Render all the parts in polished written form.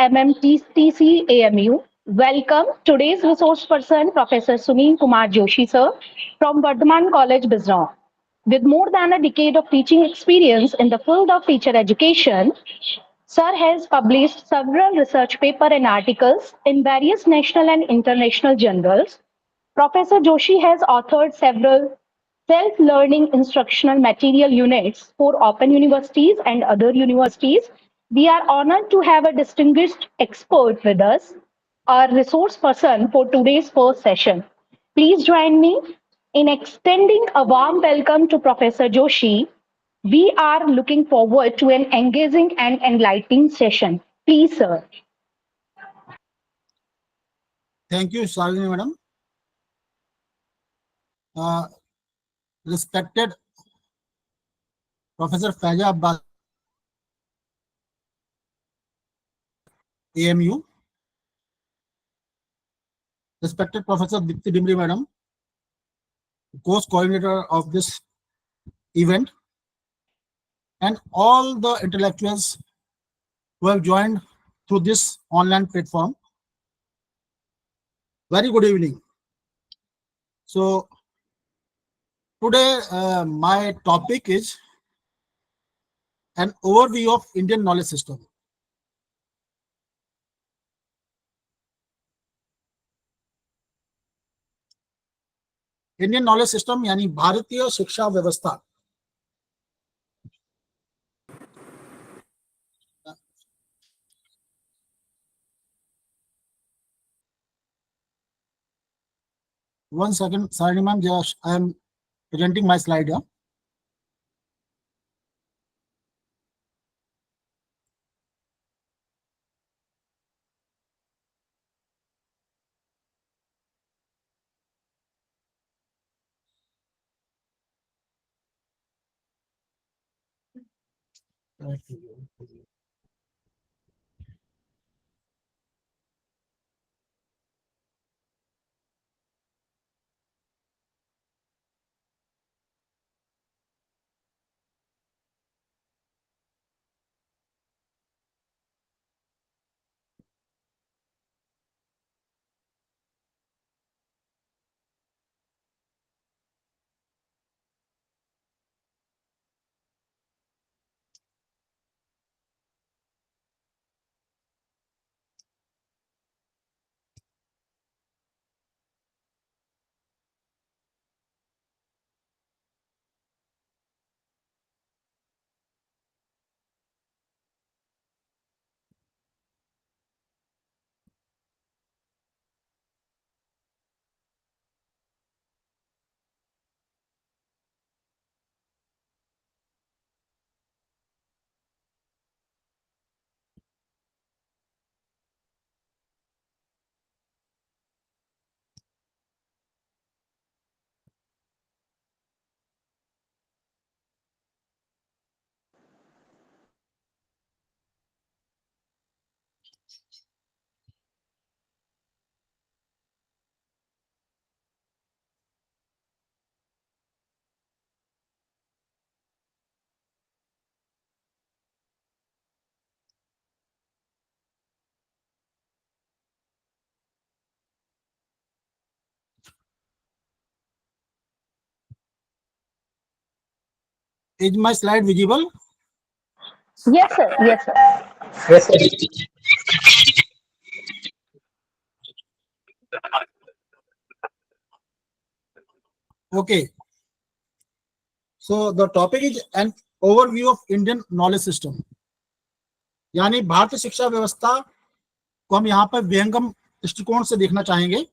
24MMTTC AMU. Welcome today's resource person, Professor Sunil Kumar Joshi, sir, from Vardhman College, Bijnor. With more than a decade of teaching experience in the field of teacher education, Sir has published several research papers and articles in various national and international journals. Professor Joshi has authored several self-learning instructional material units for open universities and other universities. We are honored to have a distinguished expert with us, our resource person for today's first session. Please join me in extending a warm welcome to Professor Joshi. We are looking forward to an engaging and enlightening session. Please, sir. Thank you, Shalini madam. Respected Professor Faiza Abbas, AMU. Respected Professor Dipti Dimri madam, course coordinator of this event, and all the intellectuals who have joined through this online platform. Very good evening. So today my topic is an overview of Indian knowledge system. Indian knowledge system यानी भारतीय शिक्षा व्यवस्था. One second, sorry ma'am, just I am presenting my slide here. Is my slide visible? Yes, sir. Yes, sir. Yes, sir. Okay. So the topic is an overview of Indian knowledge system. यानी भारतीय शिक्षा व्यवस्था को हम यहाँ पर विहंगम दृष्टिकोण से देखना चाहेंगे.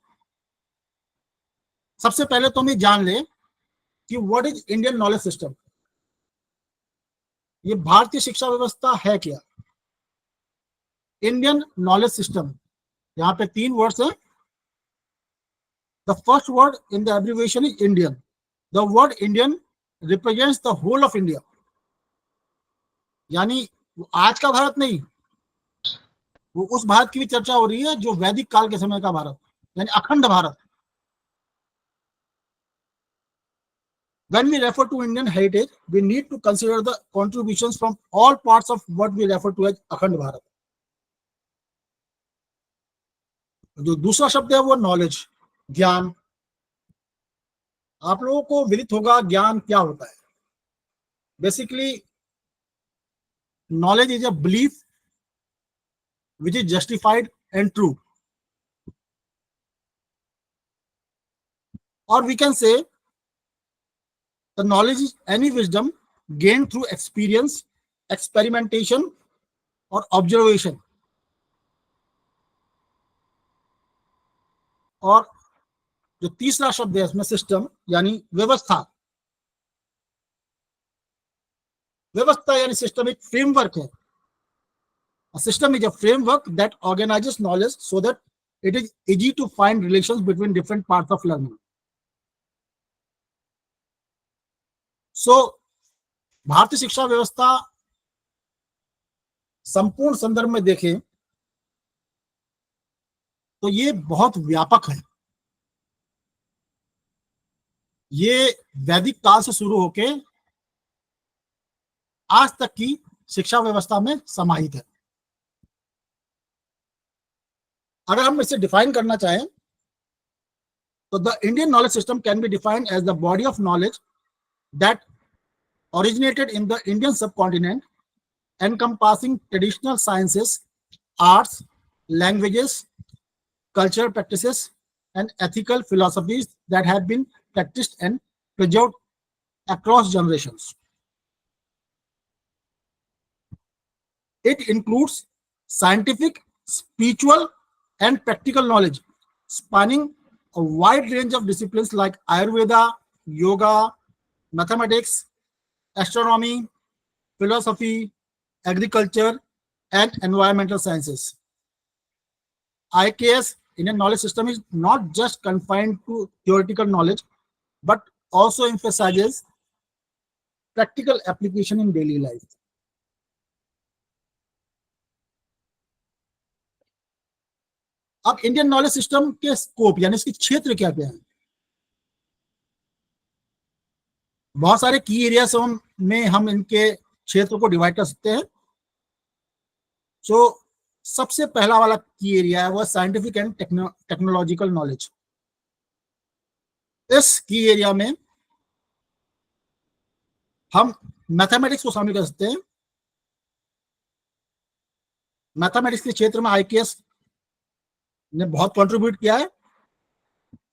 सबसे पहले तो हम ये जान ले कि what is Indian knowledge system. ये भारतीय शिक्षा व्यवस्था है क्या. इंडियन नॉलेज सिस्टम, यहाँ पे 3 वर्ड्स है. The first word in the abbreviation is Indian. The word Indian represents the whole of India. यानी आज का भारत नहीं, वो उस भारत की भी चर्चा हो रही है जो वैदिक काल के समय का भारत, यानी अखंड Bharat. When we refer to Indian heritage, we need to consider the contributions from all parts of what we refer to as Akhand Bharat. जो दूसरा शब्द है वो नॉलेज, ज्ञान। आप लोगों को विदित होगा ज्ञान क्या होता है। Basically knowledge is a belief which is justified and true, or we can say the knowledge is any wisdom gained through experience, experimentation or observation. और जो तीसरा शब्द है इसमें सिस्टम यानी व्यवस्था। व्यवस्था यानी सिस्टम एक फ्रेमवर्क है। A system is a framework that organizes knowledge so that it is easy to find relations between different parts of learning. So भारतीय शिक्षा व्यवस्था संपूर्ण संदर्भ में देखें तो ये बहुत व्यापक है। ये वैदिक काल से शुरू होके आज तक की शिक्षा व्यवस्था में समाहित है। अगर हम इसे डिफाइन करना चाहें तो the Indian knowledge system can be defined as the body of knowledge that originated in the Indian subcontinent, encompassing traditional sciences, arts, languages, cultural practices, and ethical philosophies that have been practiced and preserved across generations. It includes scientific, spiritual, and practical knowledge, spanning a wide range of disciplines like Ayurveda, yoga, mathematics, astronomy, philosophy, agriculture, and environmental sciences. IKS, Indian knowledge system, is not just confined to theoretical knowledge, but also emphasizes practical application in daily life. अब Indian knowledge system के scope यानी इसके क्षेत्र क्या क्या है। बहुत सारे की एरियाज में हम इनके क्षेत्र को डिवाइड कर सकते हैं। जो सबसे पहला वाला की एरिया है वह साइंटिफिक एंड टेक्नोलॉजिकल नॉलेज। इस की एरिया में हम मैथमेटिक्स को शामिल कर सकते हैं। मैथमेटिक्स के क्षेत्र में आईकेएस ने बहुत कंट्रीब्यूट किया है।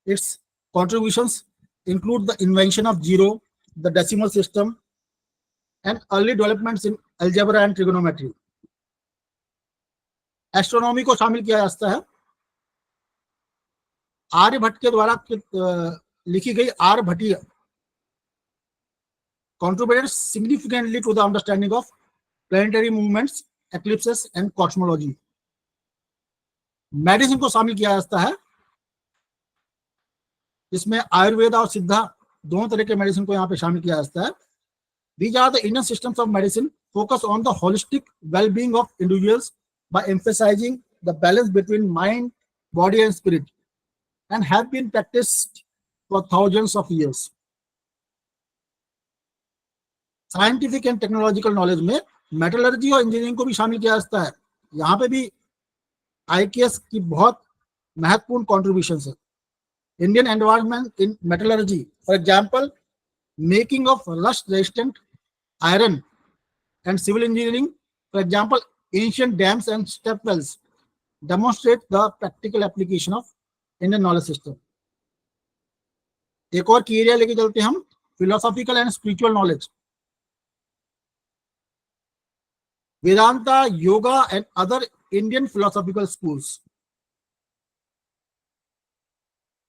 It's contributions include the invention of zero, the decimal system and early developments in algebra and trigonometry. Astronomy को शामिल किया जा सकता है। आर्यभट्ट के द्वारा लिखी गई Aryabhatiya contributed significantly to the understanding of planetary movements, eclipses and cosmology. Medicine को शामिल किया जाता है, जिसमें आयुर्वेदा और सिद्धा दोनों तरह के मेडिसिन को यहाँ पे शामिल किया जाता है। These are the Indian systems of medicine focus on the holistic well-being of individuals by emphasizing the balance between mind, body and spirit, and have been practiced for thousands of years. Scientific and technological knowledge में metallurgy और engineering को भी शामिल किया जाता है। यहाँ पे भी आईकेएस की बहुत महत्वपूर्ण कॉन्ट्रीब्यूशन है। Indian environment in metallurgy, for example making of rust resistant iron and civil engineering, for example ancient dams and step wells, demonstrate the practical application of Indian knowledge system. एक और की area लेके चलते हैं हम, philosophical and spiritual knowledge. Vedanta, yoga, and other Indian philosophical schools.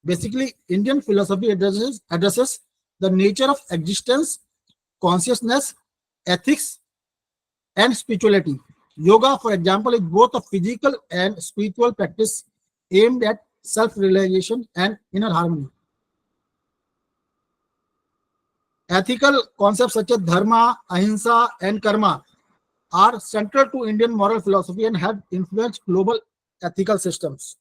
Basically, Indian philosophy addresses the nature of existence, consciousness, ethics, and spirituality. Yoga, for example, is both a physical and spiritual practice aimed at self-realization and inner harmony. Ethical concepts such as dharma, ahimsa, and karma are central to Indian moral philosophy and have influenced global ethical systems.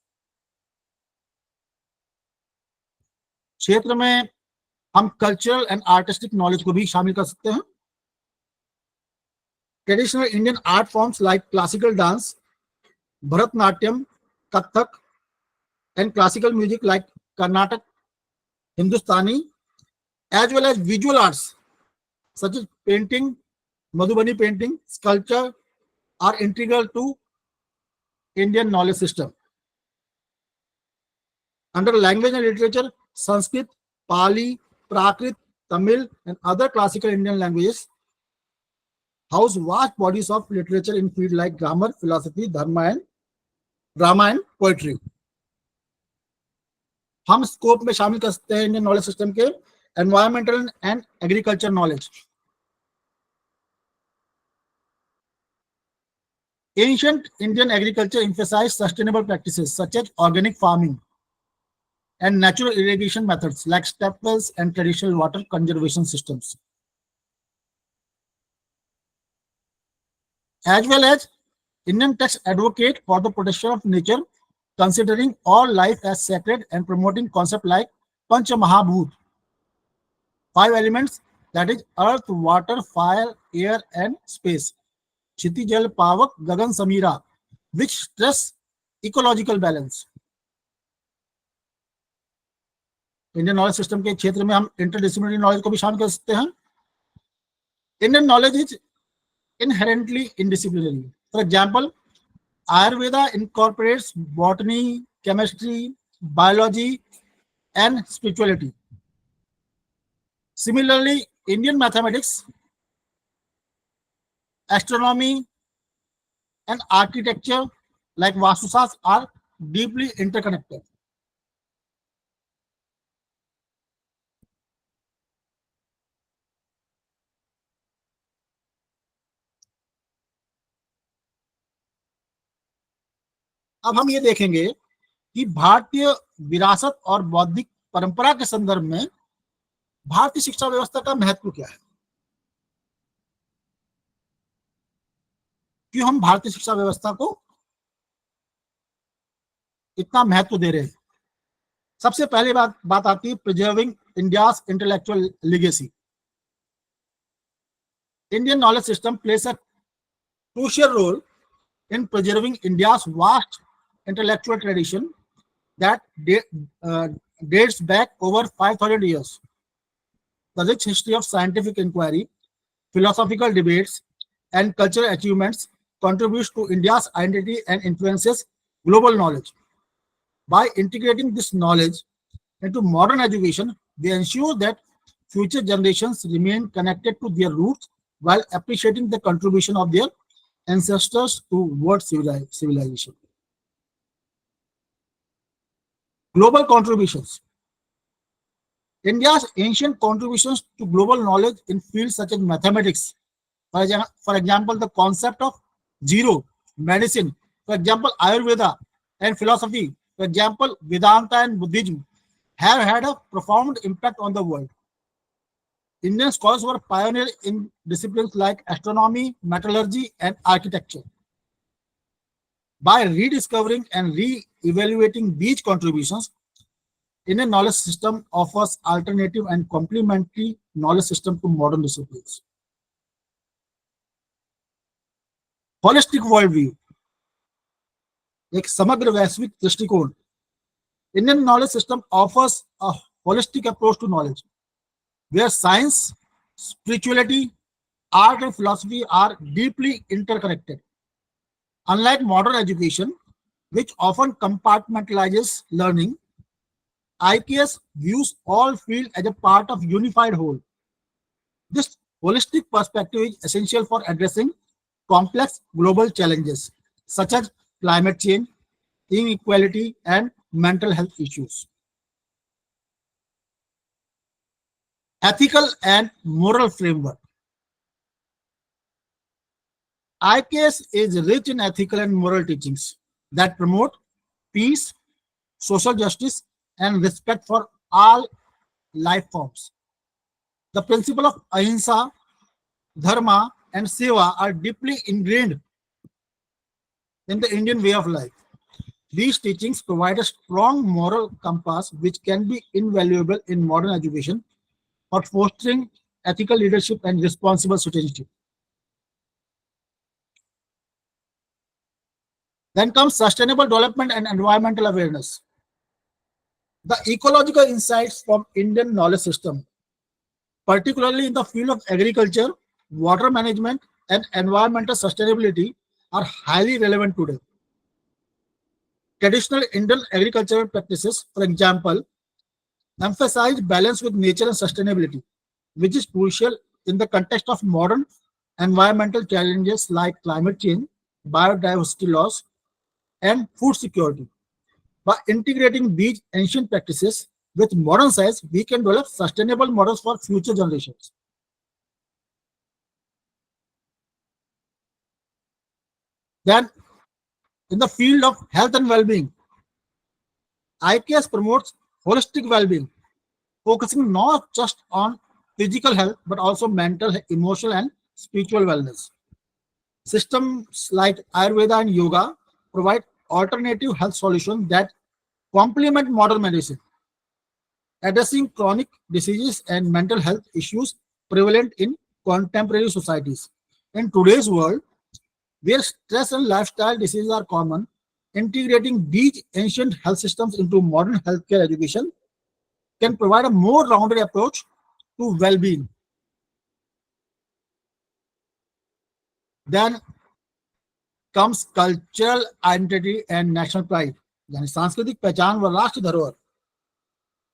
क्षेत्र में हम cultural and artistic knowledge को भी शामिल कर सकते हैं। Traditional Indian art forms like classical dance, Bharatanatyam, Kathak, and classical music like Carnatic, Hindustani, as well as visual arts such as painting, Madhubani painting, sculpture are integral to Indian knowledge system. Under language and literature, Sanskrit, Pali, Prakrit, Tamil, and other classical Indian languages house vast bodies of literature in fields like grammar, philosophy, dharma and drama and poetry. हम scope में शामिल कर सकते हैं Indian knowledge system के environmental and agriculture knowledge. Ancient Indian agriculture emphasized sustainable practices such as organic farming and natural irrigation methods like step wells and traditional water conservation systems. As well as Indian texts advocate for the protection of nature, considering all life as sacred and promoting concepts like Pancha Mahabhut, five elements, that is earth, water, fire, air, and space. Chiti Jal Pavak Gagan Samira, which stress ecological balance. Indian knowledge system के क्षेत्र में हम interdisciplinary knowledge को भी शामिल कर सकते हैं. Indian knowledge is inherently indisciplinary. For example, Ayurveda incorporates botany, chemistry, biology, and spirituality. Similarly, Indian mathematics, astronomy, and architecture, like Vastusas, are deeply interconnected. अब हम ये देखेंगे कि भारतीय विरासत और बौद्धिक परंपरा के संदर्भ में भारतीय शिक्षा व्यवस्था का महत्व क्या है. क्यों हम भारतीय शिक्षा व्यवस्था को इतना महत्व दे रहे हैं. सबसे पहले बात आती है preserving India's intellectual legacy. Indian knowledge system plays a crucial role in preserving India's vast intellectual tradition that dates back over 5,000 years. The rich history of scientific inquiry, philosophical debates, and cultural achievements contributes to India's identity and influences global knowledge. By integrating this knowledge into modern education, they ensure that future generations remain connected to their roots while appreciating the contribution of their ancestors to world civilization. Global contributions. India's ancient contributions to global knowledge in fields such as mathematics, for example, the concept of zero, medicine, for example, Ayurveda, and philosophy, for example, Vedanta and Buddhism, have had a profound impact on the world. Indian scholars were pioneers in disciplines like astronomy, metallurgy, and architecture. By rediscovering and re-evaluating these contributions, Indian knowledge system offers alternative and complementary knowledge system to modern disciplines. Holistic worldview, एक समग्र वैश्विक दृष्टिकोण. Indian knowledge system offers a holistic approach to knowledge, where science, spirituality, art, and philosophy are deeply interconnected. Unlike modern education, which often compartmentalizes learning, IKS views all fields as a part of unified whole. This holistic perspective is essential for addressing complex global challenges such as climate change, inequality, and mental health issues. Ethical and moral framework. IKS is rich in ethical and moral teachings that promote peace, social justice, and respect for all life forms. The principle of ahimsa, dharma, and seva are deeply ingrained in the Indian way of life. These teachings provide a strong moral compass which can be invaluable in modern education for fostering ethical leadership and responsible citizenship. Then comes sustainable development and environmental awareness. The ecological insights from Indian knowledge system, particularly in the field of agriculture, water management, and environmental sustainability, are highly relevant today. Traditional Indian agricultural practices, for example, emphasize balance with nature and sustainability, which is crucial in the context of modern environmental challenges like climate change, biodiversity loss, and food security. By integrating these ancient practices with modern science, we can develop sustainable models for future generations. Then, in the field of health and well-being, IKS promotes holistic well-being, focusing not just on physical health but also mental, emotional, and spiritual wellness. Systems like Ayurveda and yoga provide alternative health solutions that complement modern medicine, addressing chronic diseases and mental health issues prevalent in contemporary societies. In today's world, where stress and lifestyle diseases are common, integrating these ancient health systems into modern healthcare education can provide a more rounded approach to well-being. Then comes cultural identity and national pride, यानी सांस्कृतिक पहचान व राष्ट्र धरोहर.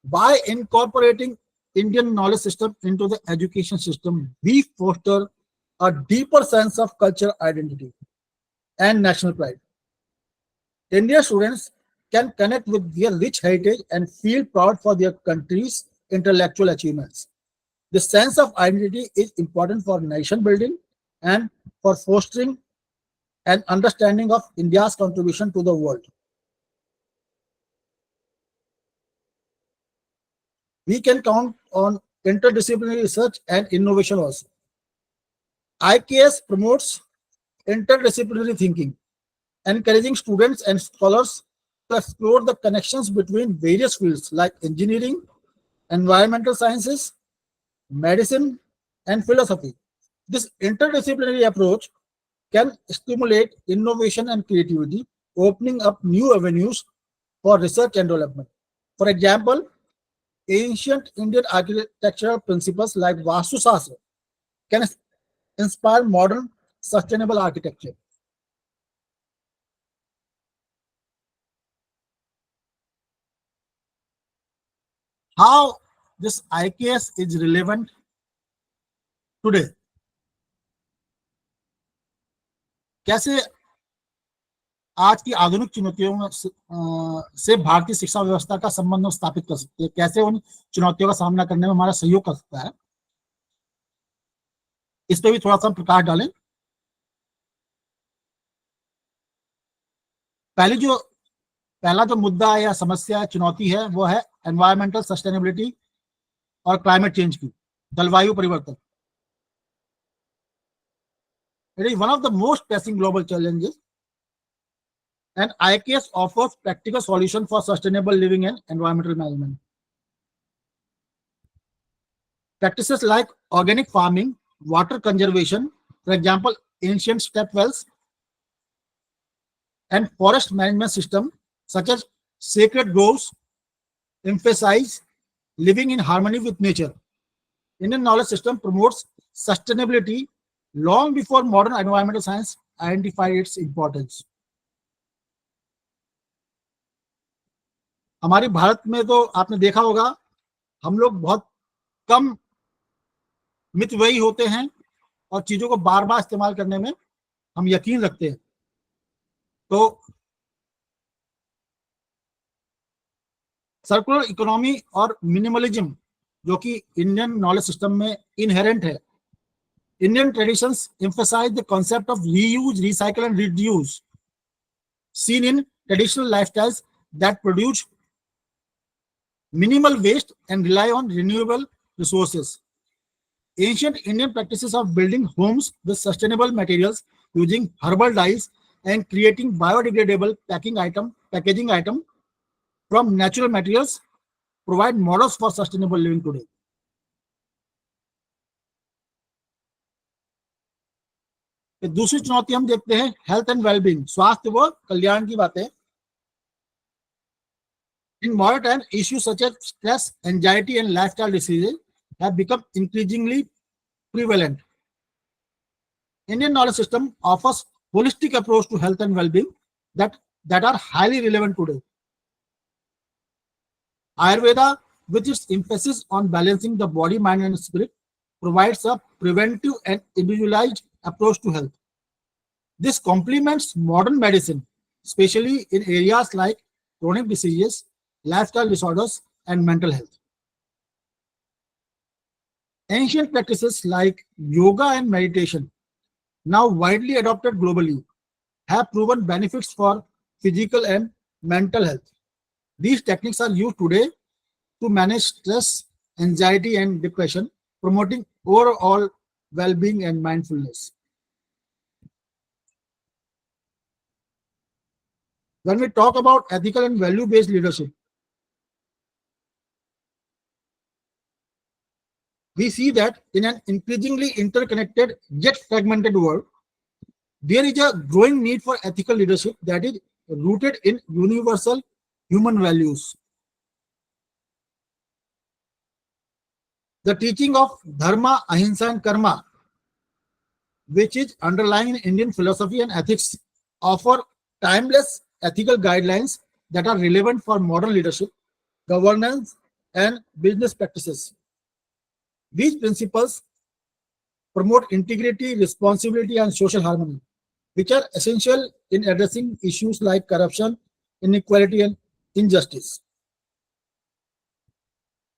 By incorporating Indian knowledge system into the education system, we foster a deeper sense of cultural identity and national pride. Indian students can connect with their rich heritage and feel proud for their country's intellectual achievements. This sense of identity is important for nation building and for fostering an understanding of India's contribution to the world. We can count on interdisciplinary research and innovation also. IKS promotes interdisciplinary thinking, encouraging students and scholars to explore the connections between various fields like engineering, environmental sciences, medicine, and philosophy. This interdisciplinary approach can stimulate innovation and creativity, opening up new avenues for research and development. For example, ancient Indian architectural principles like Vastu Sastra can inspire modern sustainable architecture. How this IKS is relevant today? कैसे आज की आधुनिक चुनौतियों से भारतीय शिक्षा व्यवस्था का संबंध स्थापित कर सकते हैं, कैसे उन चुनौतियों का सामना करने में हमारा सहयोग कर सकता है, इस पे भी थोड़ा सा प्रकाश डालें. पहला जो मुद्दा या समस्या चुनौती है वो है एनवायरमेंटल सस्टेनेबिलिटी और क्लाइमेट चेंज की, जलवायु परिवर्तन. It is one of the most pressing global challenges and IKS offers practical solution for sustainable living and environmental management. Practices like organic farming, water conservation, for example, ancient step wells, and forest management system such as sacred groves emphasize living in harmony with nature. Indian knowledge system promotes sustainability long before modern environmental science identified its importance. हमारे भारत में तो आपने देखा होगा हम लोग बहुत कम मितव्ययी होते हैं और चीजों को बार बार इस्तेमाल करने में हम यकीन रखते हैं. तो सर्कुलर इकोनॉमी और मिनिमलिज्म जो कि इंडियन नॉलेज सिस्टम में इनहेरेंट है. Indian traditions emphasise the concept of reuse, recycle and reduce seen in traditional lifestyles that produce minimal waste and rely on renewable resources. Ancient Indian practices of building homes with sustainable materials, using herbal dyes, and creating biodegradable packaging item from natural materials provide models for sustainable living today. दूसरी चुनौती हम देखते हैं health and wellbeing, स्वास्थ्य व कल्याण की बातें. In modern times, issues such as stress, anxiety, and lifestyle diseases have become increasingly prevalent. Indian knowledge system offers holistic approach to health and well-being that, that are highly relevant today. Ayurveda, with its emphasis on balancing the body, mind, and spirit, provides a preventive and individualized approach to health. This complements modern medicine, especially in areas like chronic diseases, lifestyle disorders, and mental health. Ancient practices like yoga and meditation, now widely adopted globally, have proven benefits for physical and mental health. These techniques are used today to manage stress, anxiety, and depression, promoting overall well being and mindfulness. When we talk about ethical and value based leadership, we see that in an increasingly interconnected yet fragmented world, there is a growing need for ethical leadership that is rooted in universal human values. The teaching of dharma, ahimsa, and karma, which is underlying in Indian philosophy and ethics, offer timeless ethical guidelines that are relevant for modern leadership, governance, and business practices. These principles promote integrity, responsibility, and social harmony, which are essential in addressing issues like corruption, inequality, and injustice.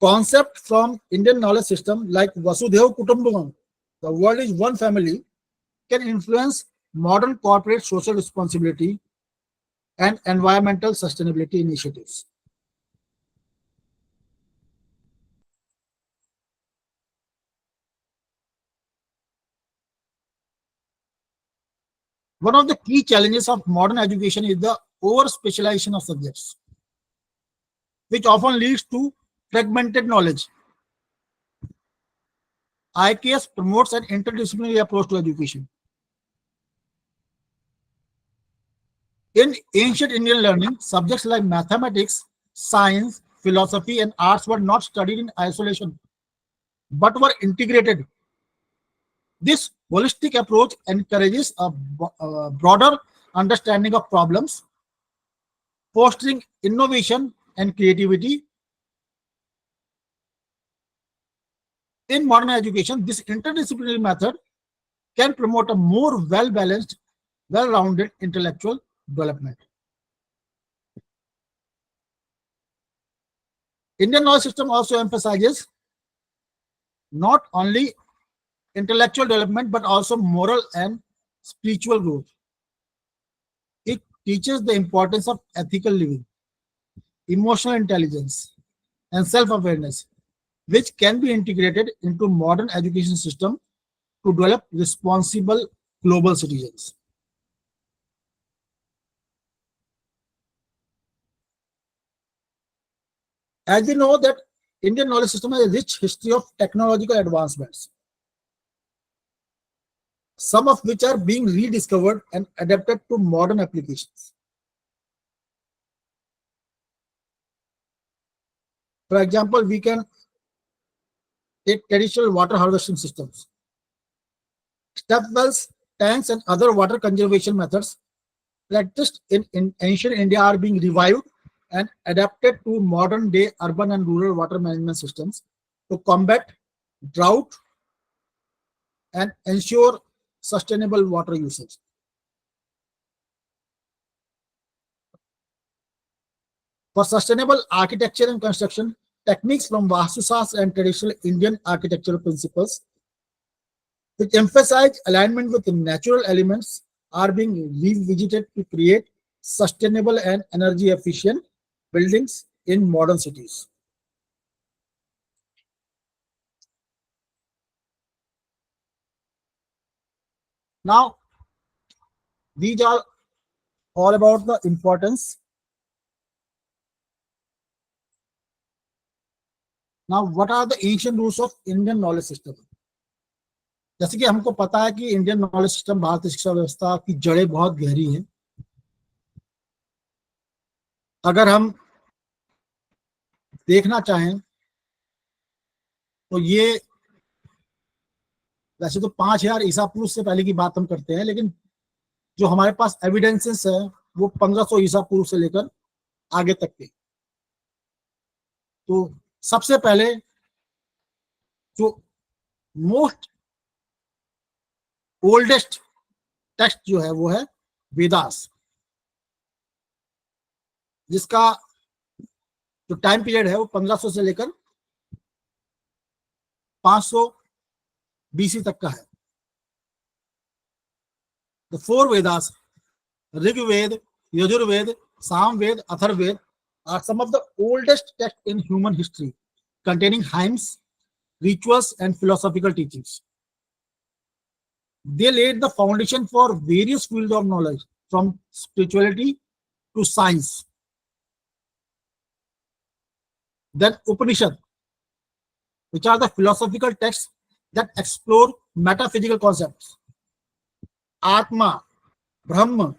Concept from Indian knowledge system like Vasudhaiva Kutumbakam, the world is one family, can influence modern corporate social responsibility and environmental sustainability initiatives. One of the key challenges of modern education is the over specialization of subjects, which often leads to fragmented knowledge. IKS promotes an interdisciplinary approach to education. In ancient Indian learning, subjects like mathematics, science, philosophy, and arts were not studied in isolation but were integrated. This holistic approach encourages a broader understanding of problems, fostering innovation and creativity. In modern education, this interdisciplinary method can promote a more well-balanced, well-rounded intellectual development. Indian knowledge system also emphasizes not only intellectual development but also moral and spiritual growth. It teaches the importance of ethical living, emotional intelligence, and self-awareness, which can be integrated into modern education system to develop responsible global citizens. As we know that Indian knowledge system has a rich history of technological advancements, some of which are being rediscovered and adapted to modern applications. For example, we can take traditional water harvesting systems. Step wells, tanks, and other water conservation methods practiced in ancient India are being revived and adapted to modern day urban and rural water management systems to combat drought and ensure sustainable water usage. For sustainable architecture and construction, techniques from Vastusas and traditional Indian architectural principles, which emphasize alignment with natural elements, are being revisited to create sustainable and energy efficient buildings in modern cities. Now, these are all about the importance. Now, what are the ancient roots of Indian knowledge system? जैसे कि हमको पता है कि Indian knowledge system, भारतीय शिक्षा व्यवस्था की जड़ें बहुत गहरी हैं. अगर हम देखना चाहें तो ये वैसे तो 5000 ईसा पूर्व से पहले की बात हम करते हैं, लेकिन जो हमारे पास एविडेंसेस है वो 1500 ईसा पूर्व से लेकर आगे तक के। तो सबसे पहले जो मोस्ट ओल्डेस्ट टेक्स्ट जो है वो है वेदास, जिसका जो टाइम पीरियड है वो 1500 से लेकर 500 बीसी तक का है। The four Vedas, Rigveda, Yajurveda, Samaveda, Atharvaveda are some of the oldest texts in human history, containing hymns, rituals, and philosophical teachings. They laid the foundation for various fields of knowledge, from spirituality to science. Then Upanishad, which are the philosophical texts that explore metaphysical concepts. Atma, Brahma,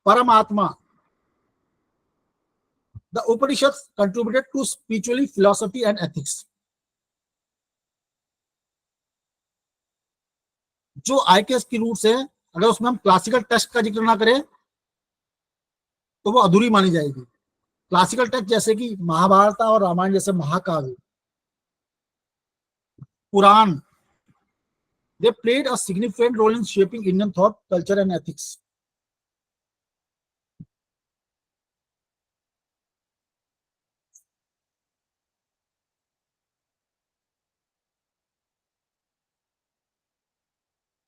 Paramatma. The Upanishads contributed to spirituality, philosophy, and ethics. जो IKS की roots है, अगर उसमें हम classical text का जिक्र ना करें तो वो अधूरी मानी जाएगी। क्लासिकल टेक्स्ट जैसे कि महाभारत और रामायण जैसे महाकाव्य, पुराण, they played a significant role in shaping Indian thought, culture, and ethics.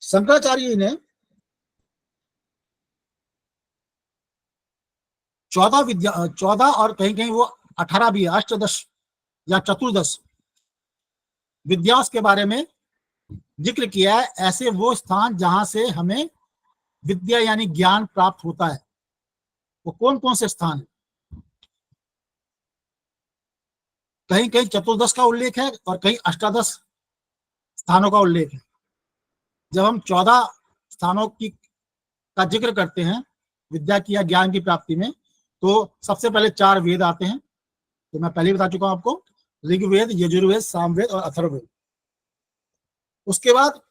Shankaracharya ने 14 और कहीं कहीं वो 18 भी, अष्टदश या चतुर्दश विद्यास के बारे में जिक्र किया है। ऐसे वो स्थान जहां से हमें विद्या यानी ज्ञान प्राप्त होता है, वो कौन कौन से स्थान है? कहीं कहीं चतुर्दश का उल्लेख है और कहीं अष्टादश स्थानों का उल्लेख है। जब हम 14 स्थानों की का जिक्र करते हैं विद्या की या ज्ञान की प्राप्ति में, तो सबसे पहले 4 वेद आते हैं, तो मैं पहले बता चुका हूं आपको, ऋग्वेद, यजुर्वेद, सामवेद और अथर्ववेद। उसके बाद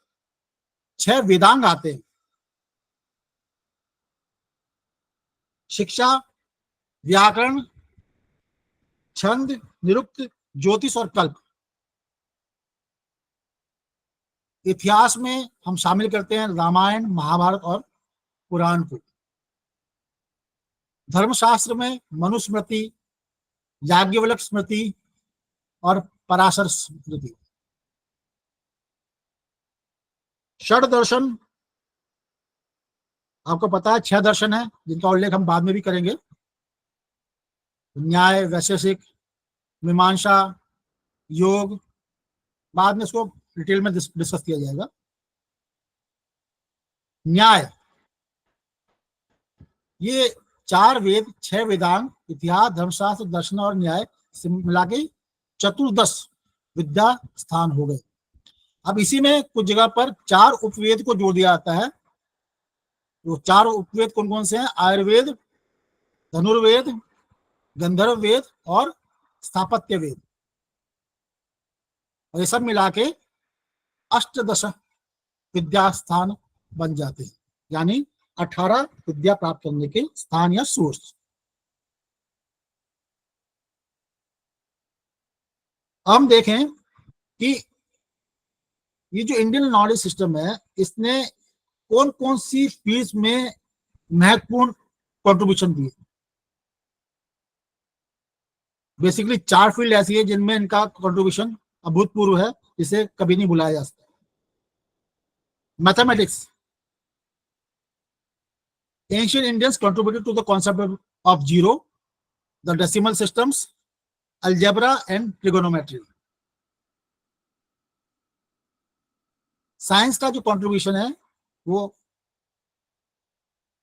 6 वेदांग आते हैं, शिक्षा, व्याकरण, छंद, निरुक्त, ज्योतिष और कल्प। इतिहास में हम शामिल करते हैं रामायण, महाभारत और पुराण को। धर्मशास्त्र में मनुस्मृति, याज्ञवल्क्य स्मृति और पराशर स्मृति। षड दर्शन, आपको पता है 6 दर्शन है जिनका उल्लेख हम बाद में भी करेंगे, न्याय, वैशेषिक, मीमांसा, योग, बाद में इसको डिटेल में डिस्कस किया जाएगा। न्याय, ये 4 वेद, 6 वेदांग, इतिहास, धर्मशास्त्र, दर्शन और न्याय से मिला के चतुर्दश विद्या स्थान हो गए। अब इसी में कुछ जगह पर 4 उपवेद को जोड़ दिया जाता है। वो 4 उपवेद कौन कौन से हैं? आयुर्वेद, धनुर्वेद, गंधर्व वेद और स्थापत्य वेद। और ये सब मिला के अष्टदश विद्या स्थान बन जाते हैं, यानी 18 विद्या प्राप्त करने के स्थान या सोर्स। हम देखें कि ये जो इंडियन नॉलेज सिस्टम है, इसने कौन कौन सी फील्ड्स में महत्वपूर्ण कंट्रीब्यूशन दिए। बेसिकली 4 फील्ड ऐसी है जिनमें इनका कंट्रीब्यूशन अभूतपूर्व है, जिसे कभी नहीं भुलाया जा सकता। Mathematics, ancient Indians contributed to the concept of zero, the decimal systems, algebra and trigonometry. Science का जो कंट्रीब्यूशन है वो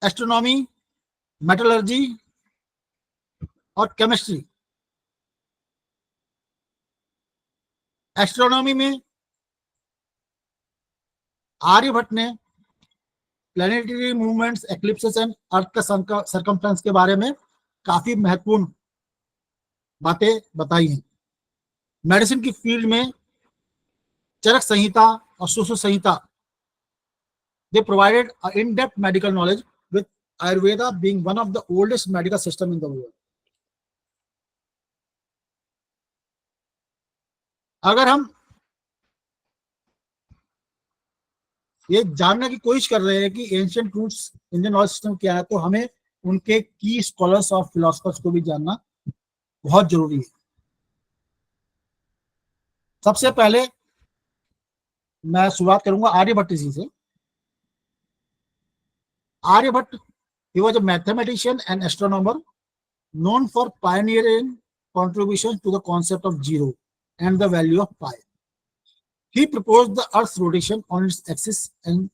एस्ट्रोनॉमी, मेटलर्जी और केमिस्ट्री। एस्ट्रोनॉमी में आर्यभट्ट ने planetary movements, eclipses and earth का सर्कमफ्रेंस के बारे में काफी महत्वपूर्ण बातें बताई हैं। मेडिसिन की फील्ड में चरक संहिता और सुश्रुत संहिता, they provided an in-depth medical knowledge, with Ayurveda being one of the oldest medical system in the world. अगर हम ये जानने की कोशिश कर रहे हैं कि ancient roots Indian knowledge system क्या है, तो हमें उनके की स्कॉलर्स और फिलोसफर्स को भी जानना बहुत जरूरी है। सबसे पहले मैं शुरुआत करूंगा आर्यभट्ट जी से। Aryabhata, he was a mathematician and astronomer known for pioneering contributions to the concept of zero and the value of pi. He proposed the Earth's rotation on its axis and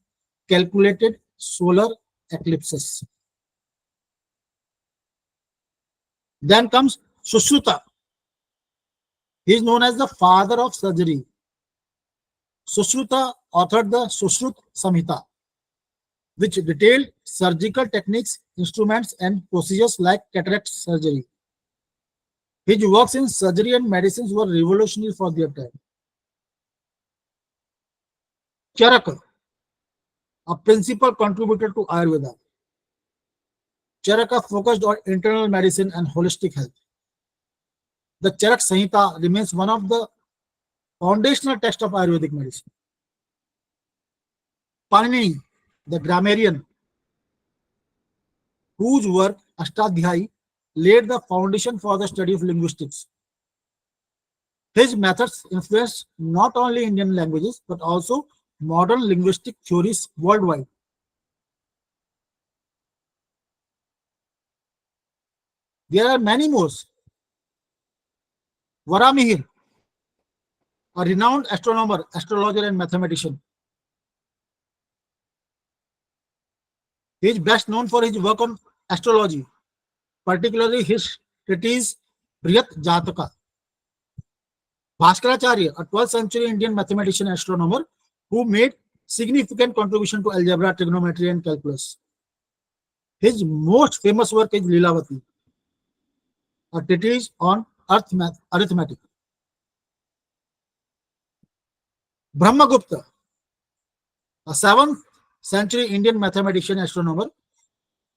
calculated solar eclipses. Then comes Sushruta. He is known as the father of surgery. Sushruta authored the Sushrut Samhita, which detailed surgical techniques, instruments, and procedures like cataract surgery. His works in surgery and medicines were revolutionary for their time. Charaka, a principal contributor to Ayurveda. Charaka focused on internal medicine and holistic health. The Charak Samhita remains one of the foundational texts of Ayurvedic medicine. Panini, the grammarian, whose work Ashtadhyayi laid the foundation for the study of linguistics. His methods influenced not only Indian languages but also modern linguistic theories worldwide. There are many more. Varamihir, a renowned astronomer, astrologer, and mathematician. He is best known for his work on astrology, particularly his treatise Brihat Jataka. Bhaskaracharya, a 12th century Indian mathematician and astronomer who made significant contribution to algebra, trigonometry, and calculus. His most famous work is Lilavati, a treatise on arithmetic. Brahmagupta, a 7th century Indian mathematician and astronomer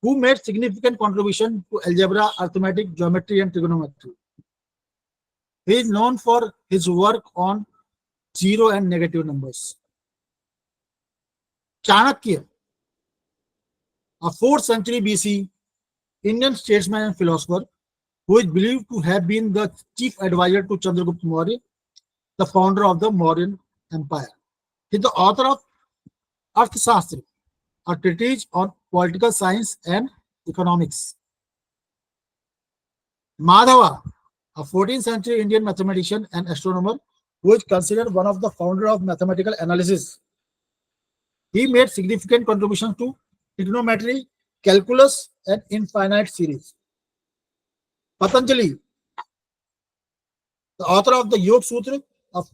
who made significant contribution to algebra, arithmetic, geometry, and trigonometry. He is known for his work on zero and negative numbers. Chanakya, a 4th century BC Indian statesman and philosopher who is believed to have been the chief advisor to Chandragupta Maurya, the founder of the Mauryan Empire. He is the author of Arthashastra, a treatise on political science and economics. Madhava, a 14th century Indian mathematician and astronomer who is considered one of the founder of mathematical analysis. He made significant contributions to trigonometry, calculus, and infinite series. Patanjali, the author of the Yoga Sutra of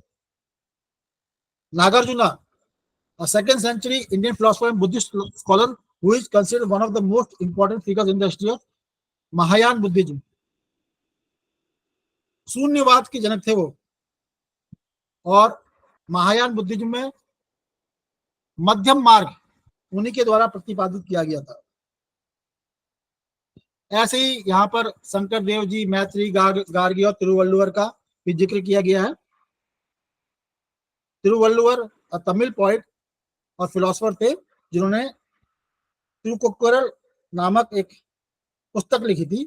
Nagarjuna, a 2nd century Indian philosopher and Buddhist scholar who is considered one of the most important figures in the history of Mahayana Buddhism. शून्यवाद के जनक थे वो, और Mahayana Buddhism में मध्यम मार्ग उन्हीं के द्वारा प्रतिपादित किया गया था। ऐसे ही यहाँ पर शंकर देव जी, मैत्री, गार्गी और तिरुवल्लुवर का भी जिक्र किया गया है। तिरुवल्लुवर तमिल पोइट और फिलोसोफर थे जिन्होंने तिरुकुक्कुरल नामक एक पुस्तक लिखी थी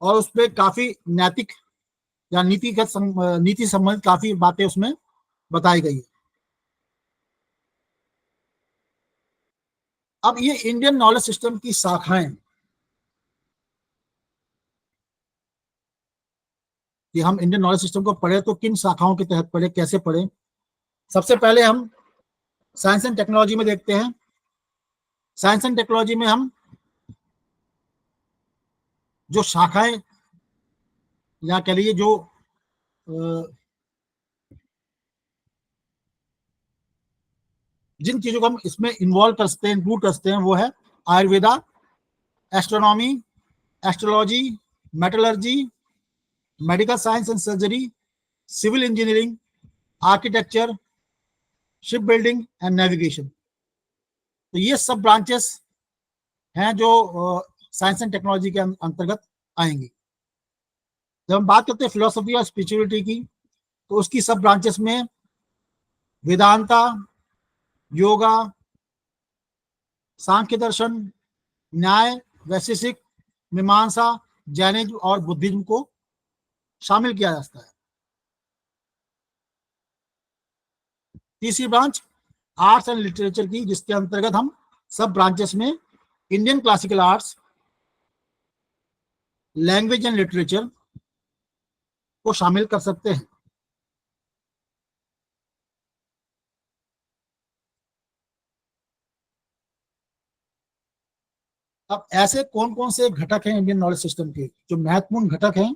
और उसमें काफी नैतिक या नीति संबंधित काफी बातें उसमें बताई गई है। अब ये इंडियन नॉलेज सिस्टम की शाखाएं, कि हम इंडियन नॉलेज सिस्टम को पढ़े तो किन शाखाओं के तहत पढ़े, कैसे पढ़े। सबसे पहले हम साइंस एंड टेक्नोलॉजी में देखते हैं। साइंस एंड टेक्नोलॉजी में हम जो शाखाएं या कह लीजिए जो जिन चीजों को हम इसमें इन्वॉल्व कर सकते हैं, इंक्लूड कर सकते हैं, वो है Ayurveda, astronomy, astrology, metallurgy, medical science and surgery, civil engineering, architecture, shipbuilding and navigation. तो ये सब ब्रांचेस हैं जो साइंस एंड टेक्नोलॉजी के अंतर्गत आएंगी. जब हम बात करते हैं फिलोसफी और स्पिरिचुअलिटी की, तो उसकी सब ब्रांचेस में वेदांता, योगा, सांख्य दर्शन, न्याय, वैशेषिक, मीमांसा, जैनिज्म और बुद्धिज्म को शामिल किया जाता है. तीसरी ब्रांच आर्ट्स एंड लिटरेचर की, जिसके अंतर्गत हम सब ब्रांचेस में Indian classical arts, language and literature को शामिल कर सकते हैं. अब ऐसे कौन कौन से घटक हैं इंडियन नॉलेज सिस्टम के जो महत्वपूर्ण घटक हैं,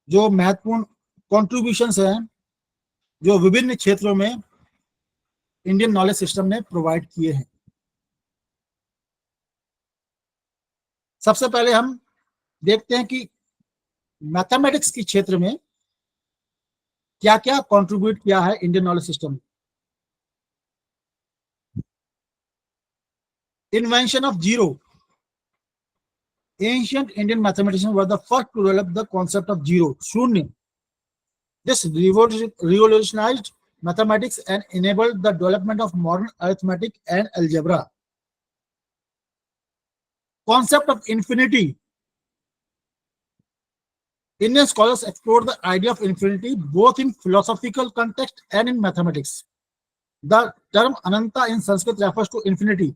जो महत्वपूर्ण कॉन्ट्रीब्यूशंस हैं, जो विभिन्न क्षेत्रों में इंडियन नॉलेज सिस्टम ने प्रोवाइड किए हैं. सबसे पहले हम देखते हैं कि मैथमेटिक्स के क्षेत्र में क्या क्या कंट्रीब्यूट किया है Indian knowledge system. Invention of zero. Ancient Indian mathematicians were the first to develop the concept of zero, shunya. This revolutionized mathematics and enabled the development of modern arithmetic and algebra. Concept of infinity. Indian scholars explored the idea of infinity both in philosophical context and in mathematics. The term Ananta in Sanskrit refers to infinity,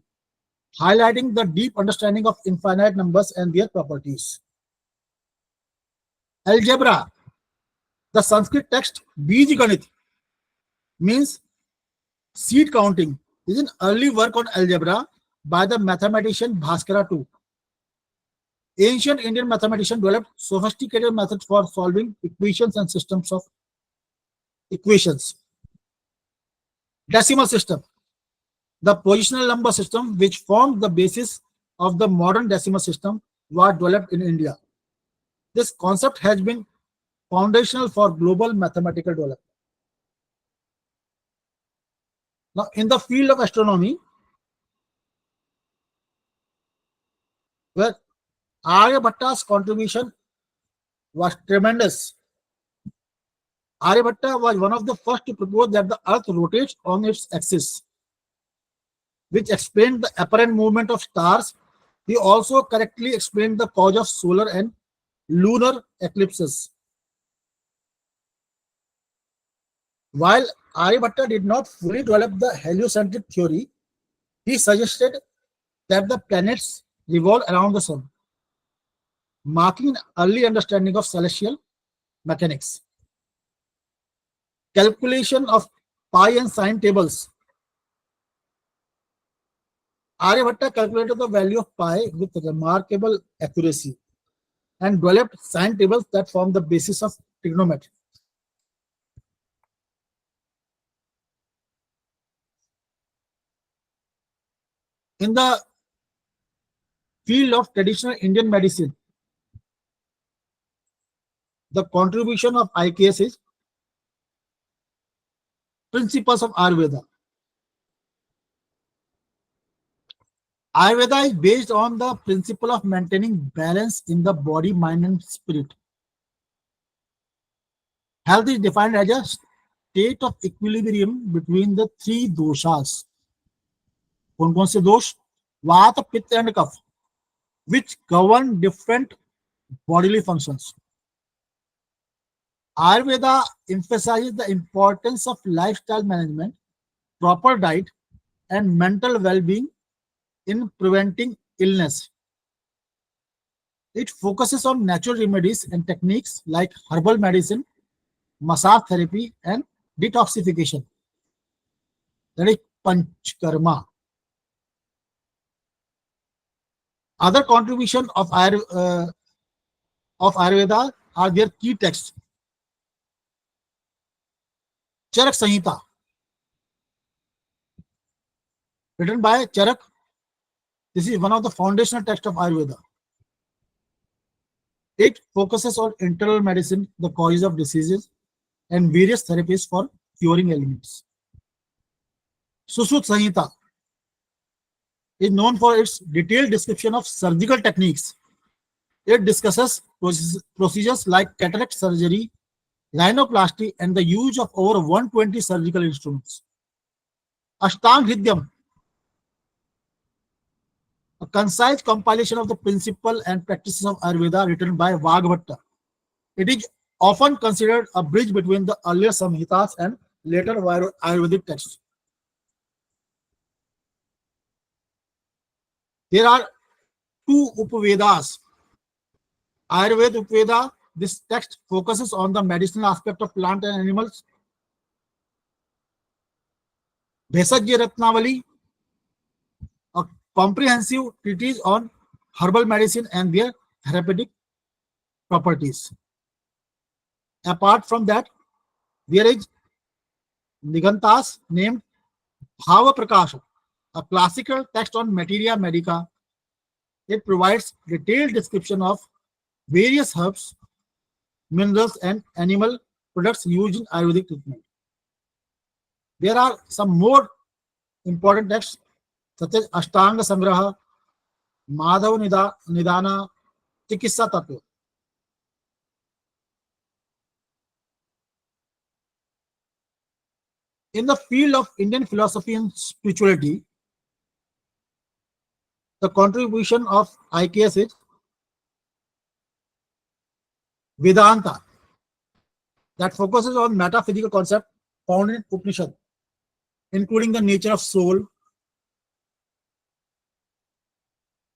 highlighting the deep understanding of infinite numbers and their properties. Algebra. The Sanskrit text Bij Ganit means seed counting, is an early work on algebra by the mathematician Bhaskara II. Ancient Indian mathematicians developed sophisticated methods for solving equations and systems of equations. Decimal system. The positional number system, which formed the basis of the modern decimal system, was developed in India. This concept has been foundational for global mathematical development. Now, in the field of astronomy, where Aryabhatta's contribution was tremendous. Aryabhatta was one of the first to propose that the Earth rotates on its axis, which explained the apparent movement of stars. He also correctly explained the cause of solar and lunar eclipses. While Aryabhatta did not fully develop the heliocentric theory, he suggested that the planets revolve around the sun, marking an early understanding of celestial mechanics. Calculation of pi and sine tables. Aryabhatta calculated the value of pi with remarkable accuracy and developed sine tables that form the basis of trigonometry. In the field of traditional Indian medicine, the contribution of IKS is principles of Ayurveda. Ayurveda is based on the principle of maintaining balance in the body, mind, and spirit. Health is defined as a state of equilibrium between the three doshas. कौन कौन से दोष? वात, पित्त and cough, which govern different bodily functions. Ayurveda emphasizes the importance of lifestyle management, proper diet, and mental well-being in preventing illness. It focuses on natural remedies and techniques like herbal medicine, massage therapy, and detoxification. That is Panchkarma. Other contribution of Ayurveda are their key texts. Charak Samhita, written by Charak. This is one of the foundational texts of Ayurveda. It focuses on internal medicine, the causes of diseases, and various therapies for curing ailments. Susut Samhita is known for its detailed description of surgical techniques. It discusses procedures like cataract surgery, rhinoplasty, and the use of over 120 surgical instruments. Ashtang Hridyam, a concise compilation of the principle and practices of Ayurveda written by Vagbhatta. It is often considered a bridge between the earlier Samhitas and later Ayurvedic texts. There are two Upavedas. Ayurveda Upaveda, this text focuses on the medicinal aspect of plant and animals. Bhesajya Ratnavali, a comprehensive treatise on herbal medicine and their therapeutic properties. Apart from that, there is Nigantas named Bhava Prakasha, a classical text on materia medica. It provides detailed description of various herbs, minerals, and animal products used in Ayurvedic treatment. There are some more important texts such as Ashtanga Sangraha, Madhav Nidana, Chikitsa Tattva. In the field of Indian philosophy and spirituality, the contribution of IKS is Vedanta, that focuses on metaphysical concepts found in Upanishad, including the nature of soul,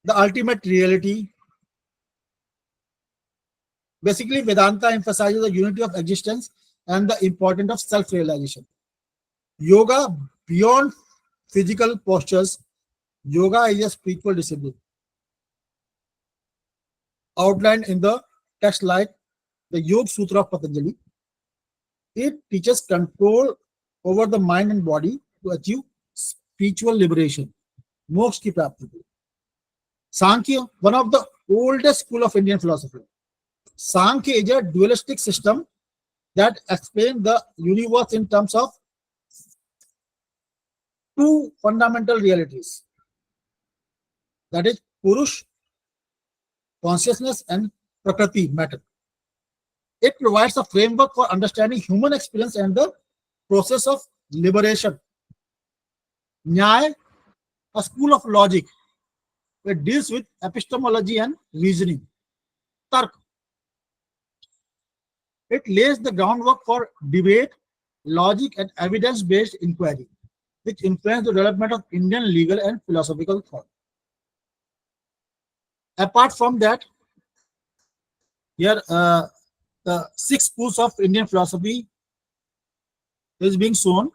the ultimate reality. Basically, Vedanta emphasizes the unity of existence and the importance of self-realization. Yoga beyond physical postures, yoga is a spiritual discipline outlined in the text like the Yoga Sutra of Patanjali. It teaches control over the mind and body to achieve spiritual liberation. Moksha ki prapti. Sankhya, one of the oldest school of Indian philosophy. Sankhya is a dualistic system that explains the universe in terms of two fundamental realities. That is Purush, consciousness, and Prakriti, matter. It provides a framework for understanding human experience and the process of liberation. Nyaya, a school of logic, it deals with epistemology and reasoning. Tark, it lays the groundwork for debate, logic, and evidence-based inquiry, which influence the development of Indian legal and philosophical thought. Apart from that, here the 6 schools of Indian philosophy is being shown: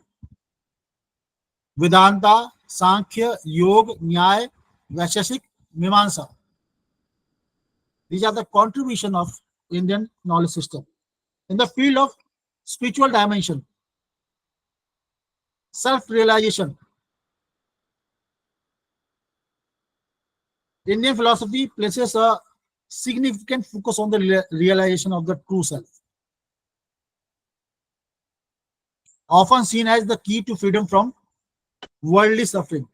Vedanta, Sankhya, Yoga, Nyaya, Vaisheshik, Mimamsa. These are the contribution of Indian knowledge system. In the field of spiritual dimension, self-realization, Indian philosophy places a significant focus on the realization of the true self, often seen as the key to freedom from worldly suffering.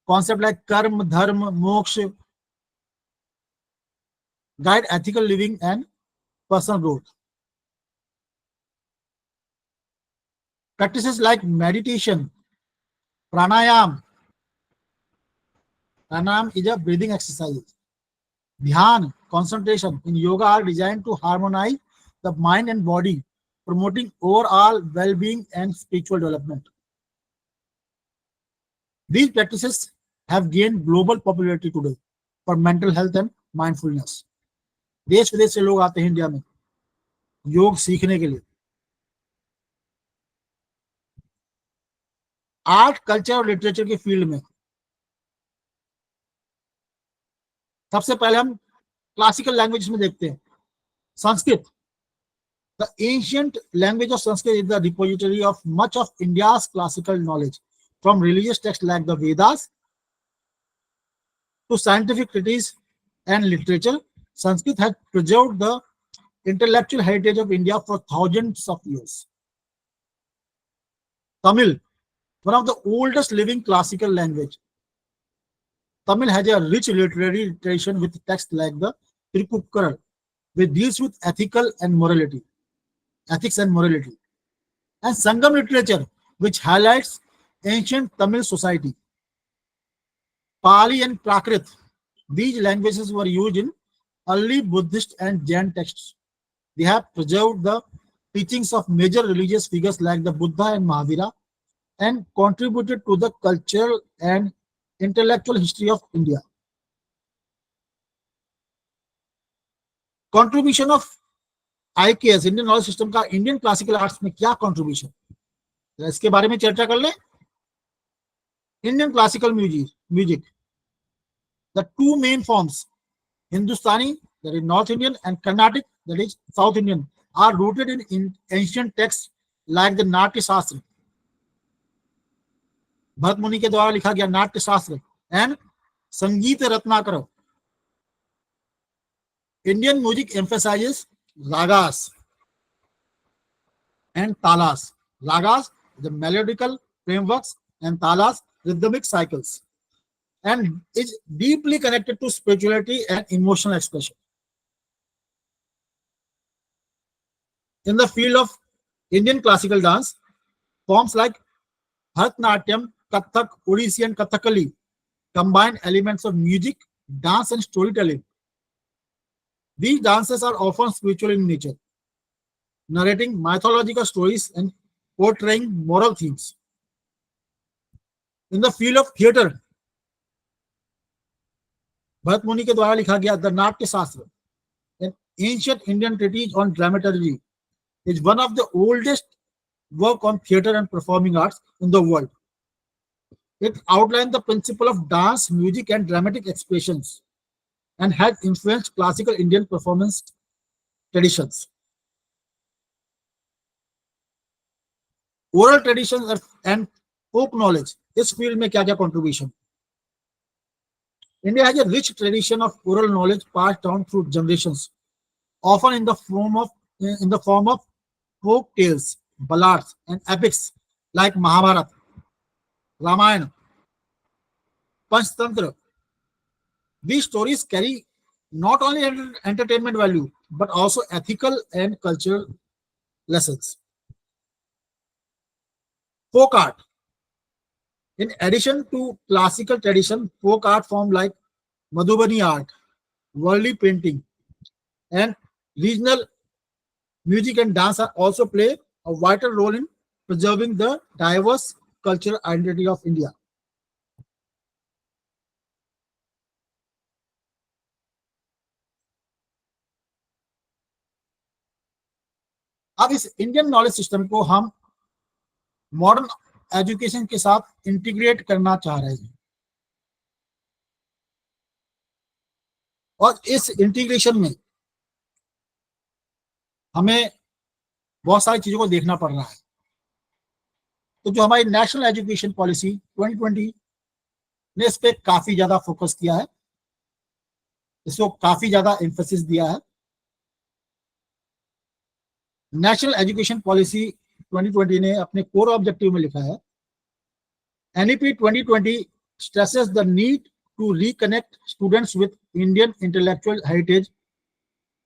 Concepts like karma, dharma, moksha guide ethical living and personal growth. Practices like meditation, pranayam. Pranayam is a breathing exercise. Dhyan, concentration in yoga are designed to harmonize the mind and body, promoting overall well-being and spiritual development. These practices have gained global popularity today for mental health and mindfulness. देश विदेश से लोग आते हैं India में योग सीखने के लिए. आर्ट, कल्चर और लिटरेचर के फील्ड में सबसे पहले हम क्लासिकल लैंग्वेज में देखते हैं. Sanskrit. The ancient language of Sanskrit is the repository of much of India's classical knowledge, from religious texts like the Vedas to scientific treatises and literature. Sanskrit has preserved the intellectual heritage of India for thousands of years. Tamil, one of the oldest living classical language. Tamil has a rich literary tradition with texts like the Tirukkural, which deals with ethics and morality, and Sangam literature, which highlights ancient Tamil society. Pali and Prakrit, these languages were used in early Buddhist and Jain texts. They have preserved the teachings of major religious figures like the Buddha and Mahavira and contributed to the cultural and intellectual history of India. Contribution of IKS, Indian knowledge system का Indian classical arts में क्या contribution, इसके बारे में चर्चा कर ले. Indian classical music, the two main forms, Hindustani, that is North Indian, and Carnatic, that is South Indian, are rooted in ancient texts like the Natya Shastra. Bharat मुनि के द्वारा लिखा गया नाट्य शास्त्र एंड संगीत Ratnakar. Indian music emphasizes ragas and talas. Ragas, the melodical frameworks, and talas, rhythmic cycles, and is deeply connected to spirituality and emotional expression. In the field of Indian classical dance, forms like Bharatanatyam, Kathak, Odissi, and Kathakali combine elements of music, dance, and storytelling. These dances are often spiritual in nature, narrating mythological stories and portraying moral themes. In the field of theatre, Bharat मुनि के द्वारा लिखा गया the नाट्य शास्त्र, an ancient Indian treatise on dramaturgy, is one of the oldest work on theatre and performing arts in the world. It outlined the principle of dance, music, and dramatic expressions, and has influenced classical Indian performance traditions. Oral traditions and folk knowledge, इस field में क्या क्या contribution? India has a rich tradition of oral knowledge passed down through generations, often in the form of folk tales, ballads, and epics like Mahabharata, Ramayana, Panchtantra. These stories carry not only entertainment value but also ethical and cultural lessons. Folk art. In addition to classical tradition, folk art forms like Madhubani art, worldly painting, and regional music and dance also play a vital role in preserving the diverse cultural identity of India. अब इस Indian knowledge system को हम modern education के साथ integrate करना चाह रहे हैं, और इस इंटीग्रेशन में हमें बहुत सारी चीजों को देखना पड़ रहा है. तो जो हमारी नेशनल एजुकेशन पॉलिसी 2020 ने इस पे काफी ज्यादा फोकस किया है, इसको काफी ज्यादा एम्फेसिस दिया है. नेशनल एजुकेशन पॉलिसी 2020 ने अपने कोर ऑब्जेक्टिव में लिखा है, NEP 2020 stresses the need to reconnect students with Indian intellectual heritage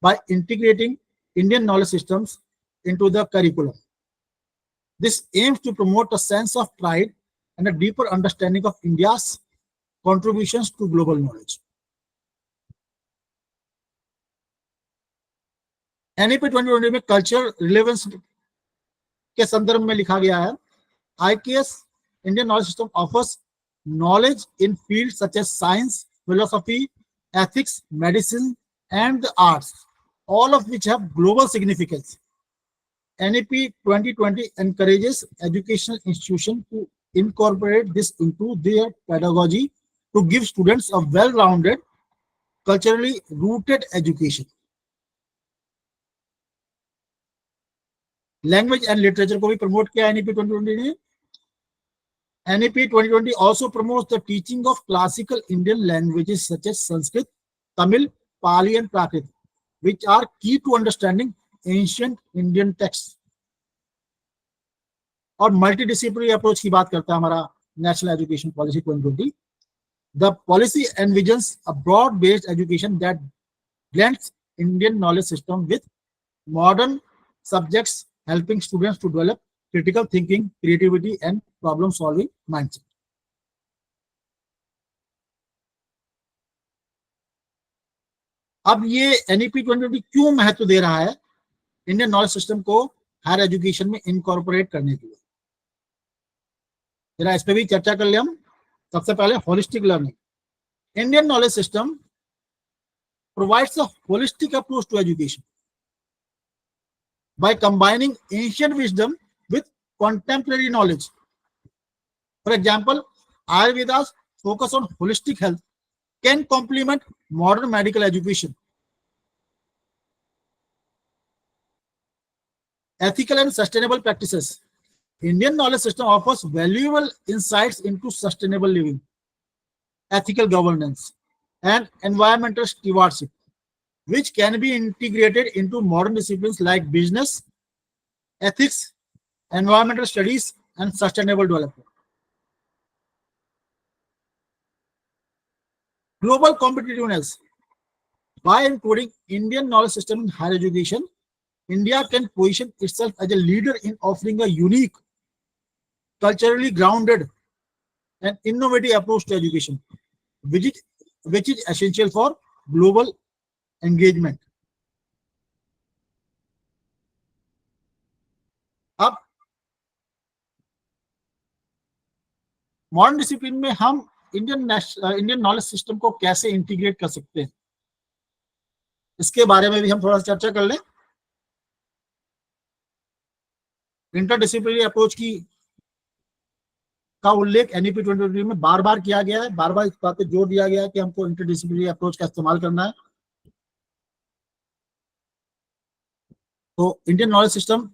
by integrating Indian knowledge systems into the curriculum. This aims to promote a sense of pride and a deeper understanding of India's contributions to global knowledge. NEP 2020 में cultural relevance के संदर्भ में लिखा गया है, IKS Indian knowledge system offers knowledge in fields such as science, philosophy, ethics, medicine, and the arts, all of which have global significance. NEP 2020 encourages educational institutions to incorporate this into their pedagogy to give students a well-rounded, culturally rooted education. Language and literature को भी promote किया NEP 2020 ने. NEP 2020 also promotes the teaching of classical Indian languages such as Sanskrit, Tamil, Pali and Prakrit, which are key to understanding ancient Indian texts. और multidisciplinary approach की बात करता है हमारा national education policy 2020. The policy envisions a broad-based education that blends Indian knowledge system with modern subjects, helping students to develop critical thinking, creativity, and problem-solving mindset. अब ये NEP 2020 क्यों महत्व दे रहा है इंडियन नॉलेज सिस्टम को higher education में incorporate करने के लिए, जरा इस पे भी चर्चा कर ले हम. सबसे पहले holistic learning. Indian knowledge system provides a holistic approach to education by combining ancient wisdom with contemporary knowledge. For example, Ayurveda's focus on holistic health can complement modern medical education. Ethical and sustainable practices. Indian knowledge system offers valuable insights into sustainable living, ethical governance, and environmental stewardship, which can be integrated into modern disciplines like business, ethics, environmental studies, and sustainable development. Global competitiveness. By including Indian knowledge system in higher education, India can position itself as a leader in offering a unique, culturally grounded, and innovative approach to education, which is essential for global engagement. अब modern discipline में हम Indian knowledge system को कैसे integrate कर सकते हैं, इसके बारे में भी हम थोड़ा सा चर्चा कर लें. इंटरडिसिप्लिनरी अप्रोच का उल्लेख एनईपी 2020 में बार बार किया गया है. बार बार इस बात पे जोर दिया गया है कि हमको इंटरडिसिप्लिनरी अप्रोच का इस्तेमाल करना है. तो इंडियन नॉलेज सिस्टम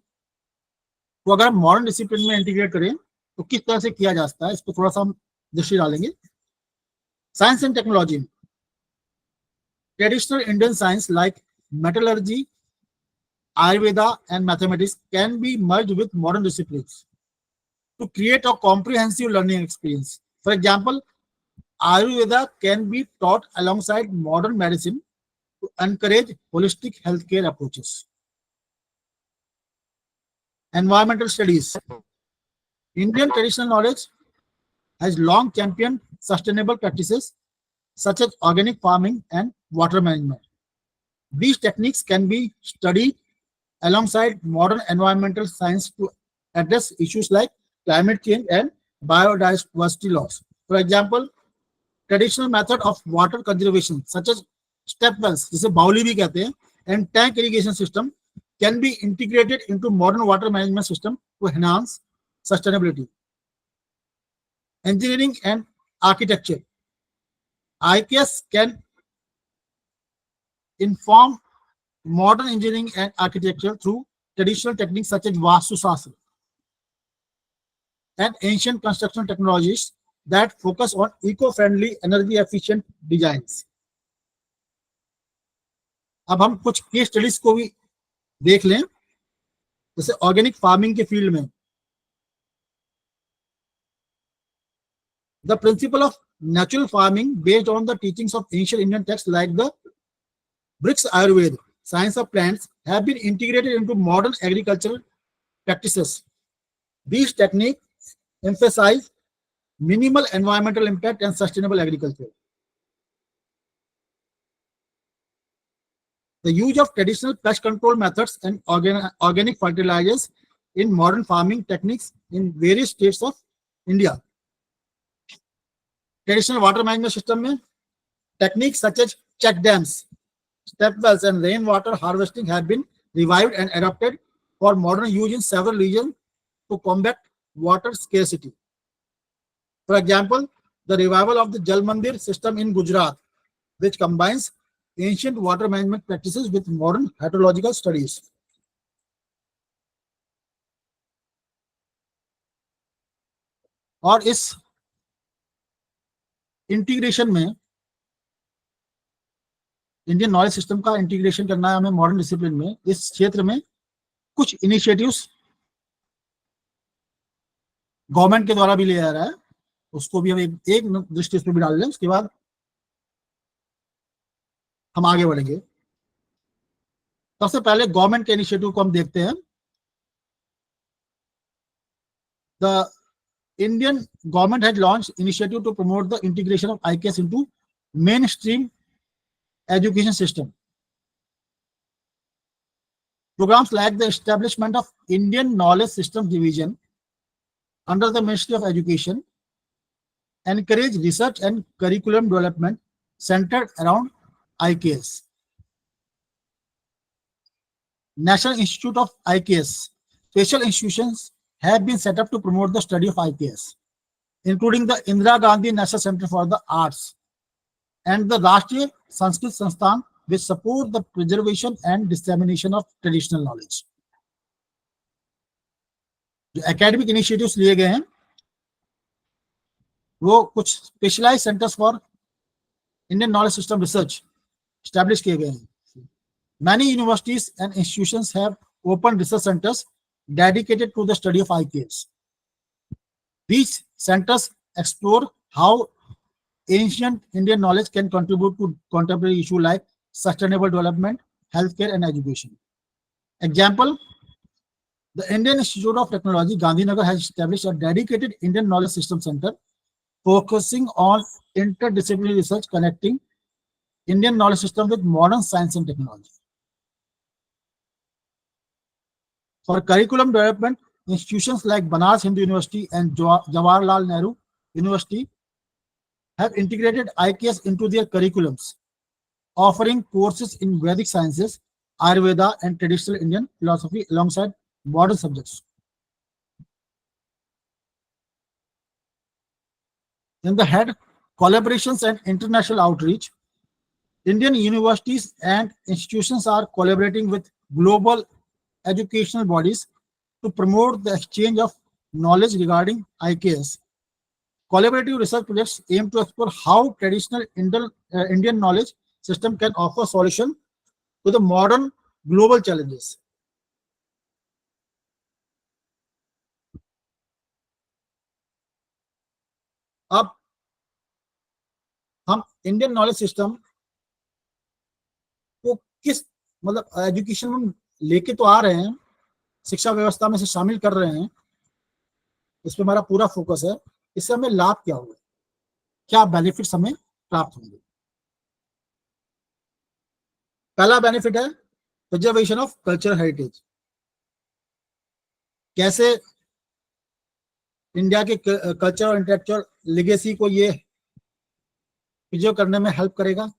को अगर हम मॉडर्न डिसिप्लिन में इंटीग्रेट करें तो किस तरह से किया जा सकता है, इस पर थोड़ा सा हम दृष्टि डालेंगे. Science and technology. Traditional Indian science like metallurgy, Ayurveda, and mathematics can be merged with modern disciplines to create a comprehensive learning experience. For example, Ayurveda can be taught alongside modern medicine to encourage holistic healthcare approaches. Environmental studies. Indian traditional knowledge has long championed sustainable practices such as organic farming and water management. These techniques can be studied alongside modern environmental science to address issues like climate change and biodiversity loss. For example, traditional method of water conservation such as step wells, जिसे बाउली भी कहते हैं, and tank irrigation system can be integrated into modern water management system to enhance sustainability. Engineering and architecture. IKS can inform modern engineering and architecture through traditional techniques such as Vastu Shastra and ancient construction technologies that focus on eco-friendly, energy-efficient designs. अब हम कुछ case studies को भी देख लें, जैसे organic farming के field में the principle of natural farming based on the teachings of ancient Indian text like the Vriksha Ayurveda science of plants have been integrated into modern agricultural practices. These techniques emphasize minimal environmental impact and sustainable agriculture. The use of traditional pest control methods and organic fertilizers in modern farming techniques in various states of India. Traditional water management system में techniques such as check dams, step wells, and rainwater harvesting have been revived and adopted for modern use in several regions to combat water scarcity. For example, the revival of the Jal Mandir system in Gujarat, which combines ancient water management practices with modern hydrological studies. और इस integration में Indian knowledge system का integration करना है हमें modern discipline में, इस क्षेत्र में कुछ इनिशिएटिव्स गवर्नमेंट के द्वारा भी लिया जा रहा है, उसको भी हम एक दृष्टि उसमें भी डाल लें, उसके बाद हम आगे बढ़ेंगे। सबसे पहले गवर्नमेंट के इनिशिएटिव को हम देखते हैं। The Indian government had launched initiative to promote the integration of IKS into mainstream education system. Programs like the establishment of Indian Knowledge Systems Division under the Ministry of Education encourage research and curriculum development centered around IKS. National Institute of IKS. Special institutions have been set up to promote the study of IKS, including the Indira Gandhi National Center for the Arts and the Rashtriya Sanskrit Sansthan, which support the preservation and dissemination of traditional knowledge. जो academic initiatives लिए गए हैं वो कुछ specialise centres for Indian knowledge system research establish किए गए हैं. Many universities and institutions have opened research centers dedicated to the study of IKS. These centers explore how ancient Indian knowledge can contribute to contemporary issues like sustainable development, healthcare, and education. Example, the Indian Institute of Technology, Gandhinagar, has established a dedicated Indian Knowledge System Center focusing on interdisciplinary research connecting Indian knowledge system with modern science and technology. For curriculum development, institutions like Banaras Hindu University and Jawaharlal Nehru University have integrated IKS into their curriculums, offering courses in Vedic sciences, Ayurveda, and traditional Indian philosophy alongside modern subjects. In the head, collaborations and international outreach, Indian universities and institutions are collaborating with global educational bodies to promote the exchange of knowledge regarding IKS. Collaborative research projects aim to explore how traditional Indian knowledge system can offer solution to the modern global challenges. अब हम Indian knowledge system को किस मतलब education में लेके तो आ रहे हैं, शिक्षा व्यवस्था में से शामिल कर रहे हैं, इस पे हमारा पूरा फोकस है. इससे हमें लाभ क्या होगा, क्या बेनिफिट्स हमें प्राप्त होंगे. पहला बेनिफिट है प्रिजर्वेशन ऑफ कल्चरल हेरिटेज. कैसे इंडिया के कल्चर और इंटेलेक्चुअल लेगेसी को ये प्रिजर्व करने में हेल्प करेगा.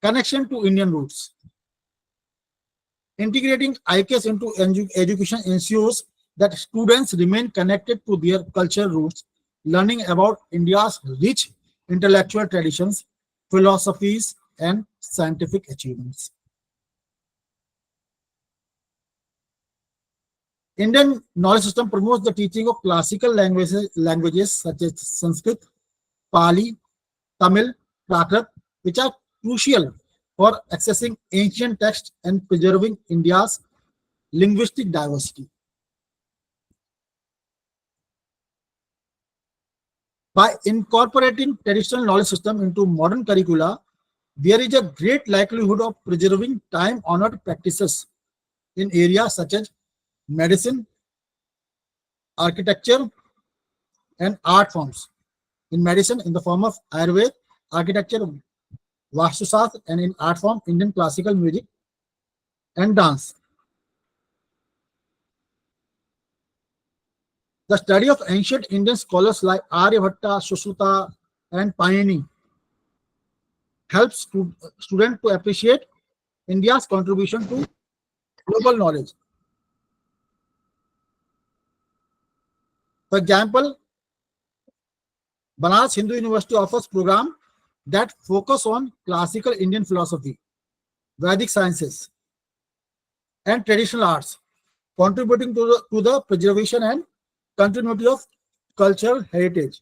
Connection to Indian roots. Integrating IKS into education ensures that students remain connected to their cultural roots, learning about India's rich intellectual traditions, philosophies, and scientific achievements. Indian knowledge system promotes the teaching of classical languages such as Sanskrit, Pali, Tamil, Prakrit, which are crucial for accessing ancient texts and preserving India's linguistic diversity. By incorporating traditional knowledge system into modern curricula, there is a great likelihood of preserving time-honored practices in areas such as medicine, architecture, and art forms. In medicine, in the form of Ayurveda, architecture, Vastusastra, and in art form, Indian classical music and dance. The study of ancient Indian scholars like Aryabhatta, Sushruta, and Panini helps students to appreciate India's contribution to global knowledge. For example, Banaras Hindu University offers programs that focus on classical Indian philosophy, Vedic sciences, and traditional arts, contributing to the preservation and continuity of cultural heritage.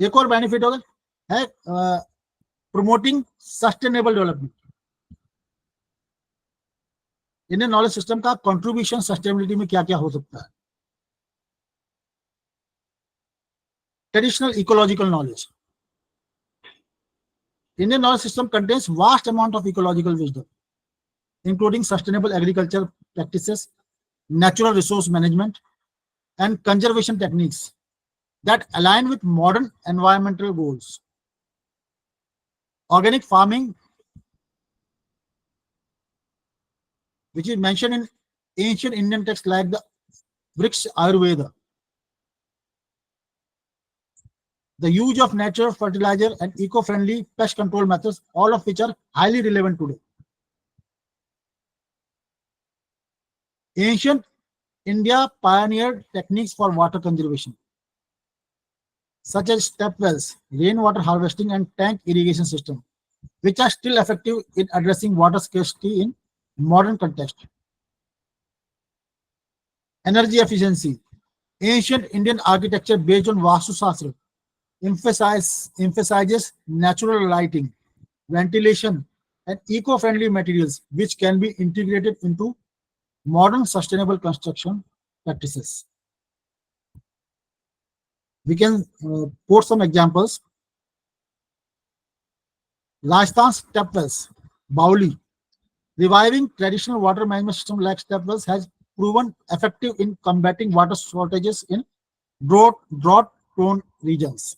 एक और benefit होगा है promoting sustainable development. Indian knowledge system का contribution sustainability में क्या क्या हो सकता है? Traditional ecological knowledge. Indian knowledge system contains vast amount of ecological wisdom, including sustainable agriculture practices, natural resource management, and conservation techniques that align with modern environmental goals. Organic farming, which is mentioned in ancient Indian texts like the Vriks Ayurveda, the use of natural fertilizer and eco-friendly pest control methods, all of which are highly relevant today. Ancient India pioneered techniques for water conservation, such as step wells, rainwater harvesting, and tank irrigation system, which are still effective in addressing water scarcity in modern context. Energy efficiency. Ancient Indian architecture based on Vastu Shastra emphasizes natural lighting, ventilation, and eco-friendly materials, which can be integrated into modern sustainable construction practices. We can quote some examples. Rajasthan step wells, Bauli. Reviving traditional water management system like step wells has proven effective in combating water shortages in drought-prone regions.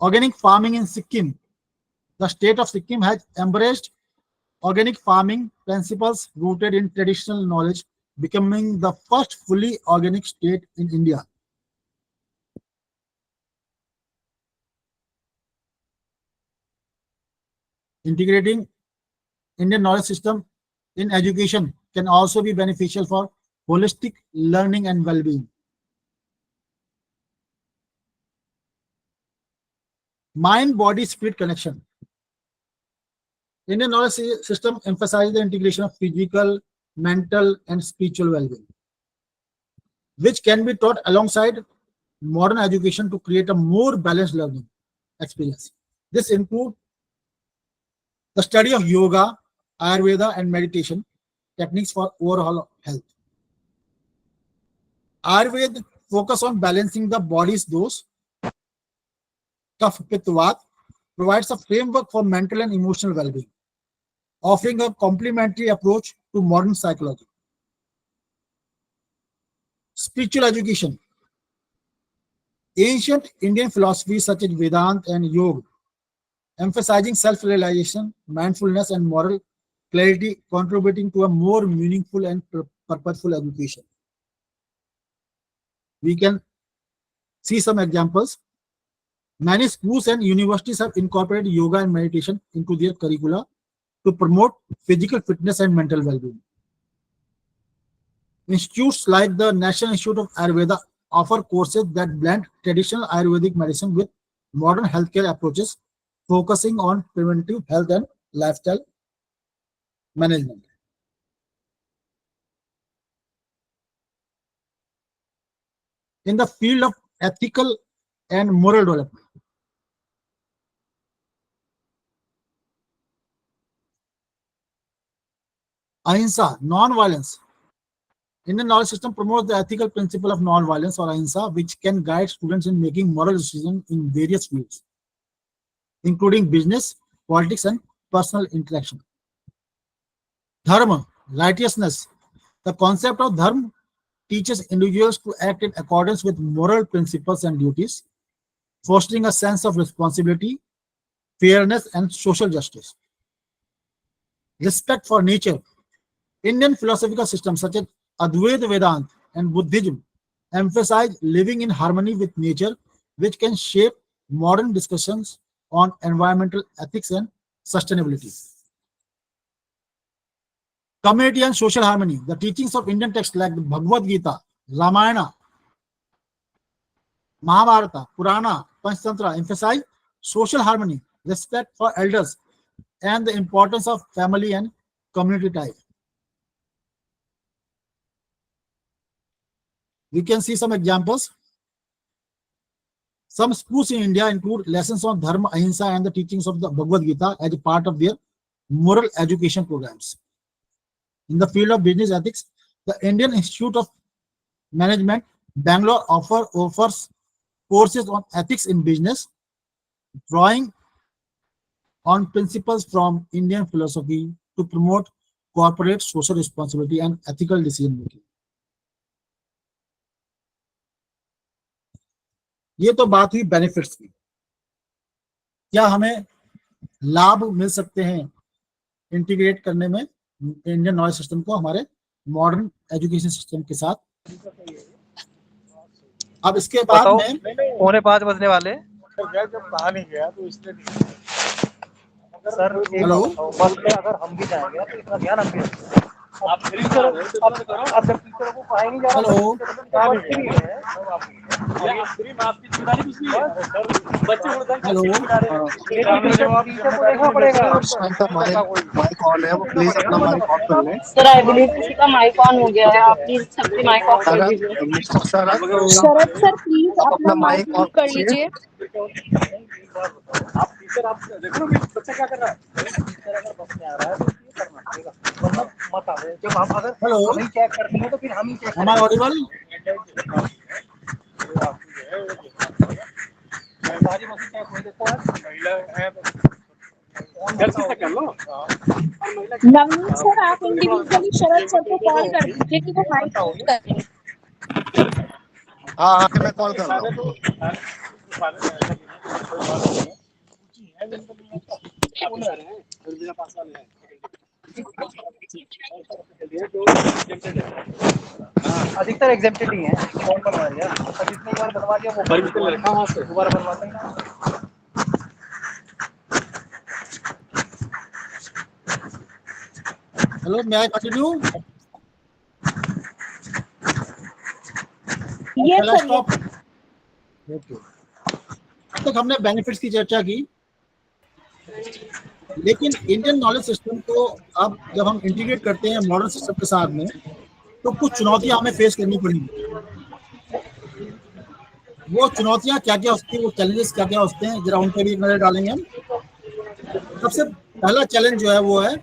Organic farming in Sikkim. The state of Sikkim has embraced organic farming principles rooted in traditional knowledge, becoming the first fully organic state in India. Integrating Indian knowledge system in education can also be beneficial for holistic learning and well-being. Mind-body-spirit connection. Indian knowledge system emphasizes the integration of physical, mental, and spiritual well-being, which can be taught alongside modern education to create a more balanced learning experience. This includes the study of yoga, Ayurveda, and meditation techniques for overall health. Ayurveda focus on balancing the body's dose, Kapha Pitta Vata, provides a framework for mental and emotional well-being, offering a complementary approach to modern psychology. Spiritual education. Ancient Indian philosophies such as Vedanta and Yoga, emphasizing self-realization, mindfulness, and moral clarity, contributing to a more meaningful and purposeful education. We can see some examples. Many schools and universities have incorporated yoga and meditation into their curricula to promote physical fitness and mental well-being. Institutes like the National Institute of Ayurveda offer courses that blend traditional Ayurvedic medicine with modern healthcare approaches, focusing on preventive health and lifestyle management. In the field of ethical and moral development, ahimsa, non-violence. Indian knowledge system promotes the ethical principle of non-violence or ahimsa, which can guide students in making moral decisions in various fields, including business, politics, and personal interaction. Dharma, righteousness. The concept of dharma teaches individuals to act in accordance with moral principles and duties, fostering a sense of responsibility, fairness, and social justice. Respect for nature. Indian philosophical systems such as Advaita Vedanta and Buddhism emphasize living in harmony with nature, which can shape modern discussions on environmental ethics and sustainability. Community and social harmony. The teachings of Indian texts like the Bhagavad Gita, Ramayana, Mahabharata, Purana, Panchatantra emphasize social harmony, respect for elders, and the importance of family and community ties. We can see some examples. Some schools in India include lessons on dharma, ahimsa, and the teachings of the Bhagavad Gita as a part of their moral education programs. In the field of business ethics, the Indian Institute of Management, Bangalore offers courses on ethics in business, drawing on principles from Indian philosophy to promote corporate social responsibility and ethical decision making. ये तो बात हुई benefits की। क्या हमें लाभ मिल सकते हैं इंटीग्रेट करने में इंडियन नॉलेज सिस्टम को हमारे मॉडर्न एजुकेशन सिस्टम के साथ? अब इसके बाद में 4:45 बजने वाले जब कहा नहीं गया तो इसलिए सर हेलो बस में अगर हम भी जाएंगे तो इतना ध्यान हम भी आप टीचर अब जब टीचरों को पढ़ाई नहीं जा रहा हेलो हेलो देखना पड़ेगा। माइक ऑन है, वो प्लीज अपना माइक ऑफ कर लें। सर आई बिलीव किसी का माइक ऑन हो गया है, आप प्लीज सबके माइक ऑफ कर दीजिए। Mister sir, Sharad sir please आप अपना अपना माइक माइक म्यूट ऑफ कर कीजिए। लीजिए। आप टीचर आप देखो ना बच्चा क्या कर रहा है। टीचर अगर बस में आ रहा है तो ये करना पड़ेगा, वरना मत आवे। जब हम अगर हेलो हम ही चेक करते हैं तो फिर हम ही चेक am I audible? सारी मशीन चेक हो देखो आज महिला है जल्दी से कर लो। नवनीत सर आप इंडिविजुअली शरद सर को कॉल कर दीजिए कि वो माइक म्यूट करें। हाँ हाँ, मैं कॉल कर रहा हूँ। अधिकतर एग्जेम्प्टेड ही है, कौन बनवा दिया जितने बार बनवा दिया वो दोबारा बनवाते हैं ना। Hello may I continue? Yes Shall I sir stop? Okay. अब तक हमने बेनिफिट्स की चर्चा की, लेकिन इंडियन नॉलेज सिस्टम को अब जब हम इंटीग्रेट करते हैं मॉडर्न सिस्टम के साथ में, तो कुछ चुनौतियां हमें फेस करनी पड़ेंगी। वो चुनौतियां क्या क्या होती हैं, वो चैलेंजेस क्या क्या होते हैं, जरा उन पर भी एक नजर डालेंगे हम। सबसे पहला चैलेंज जो है वो है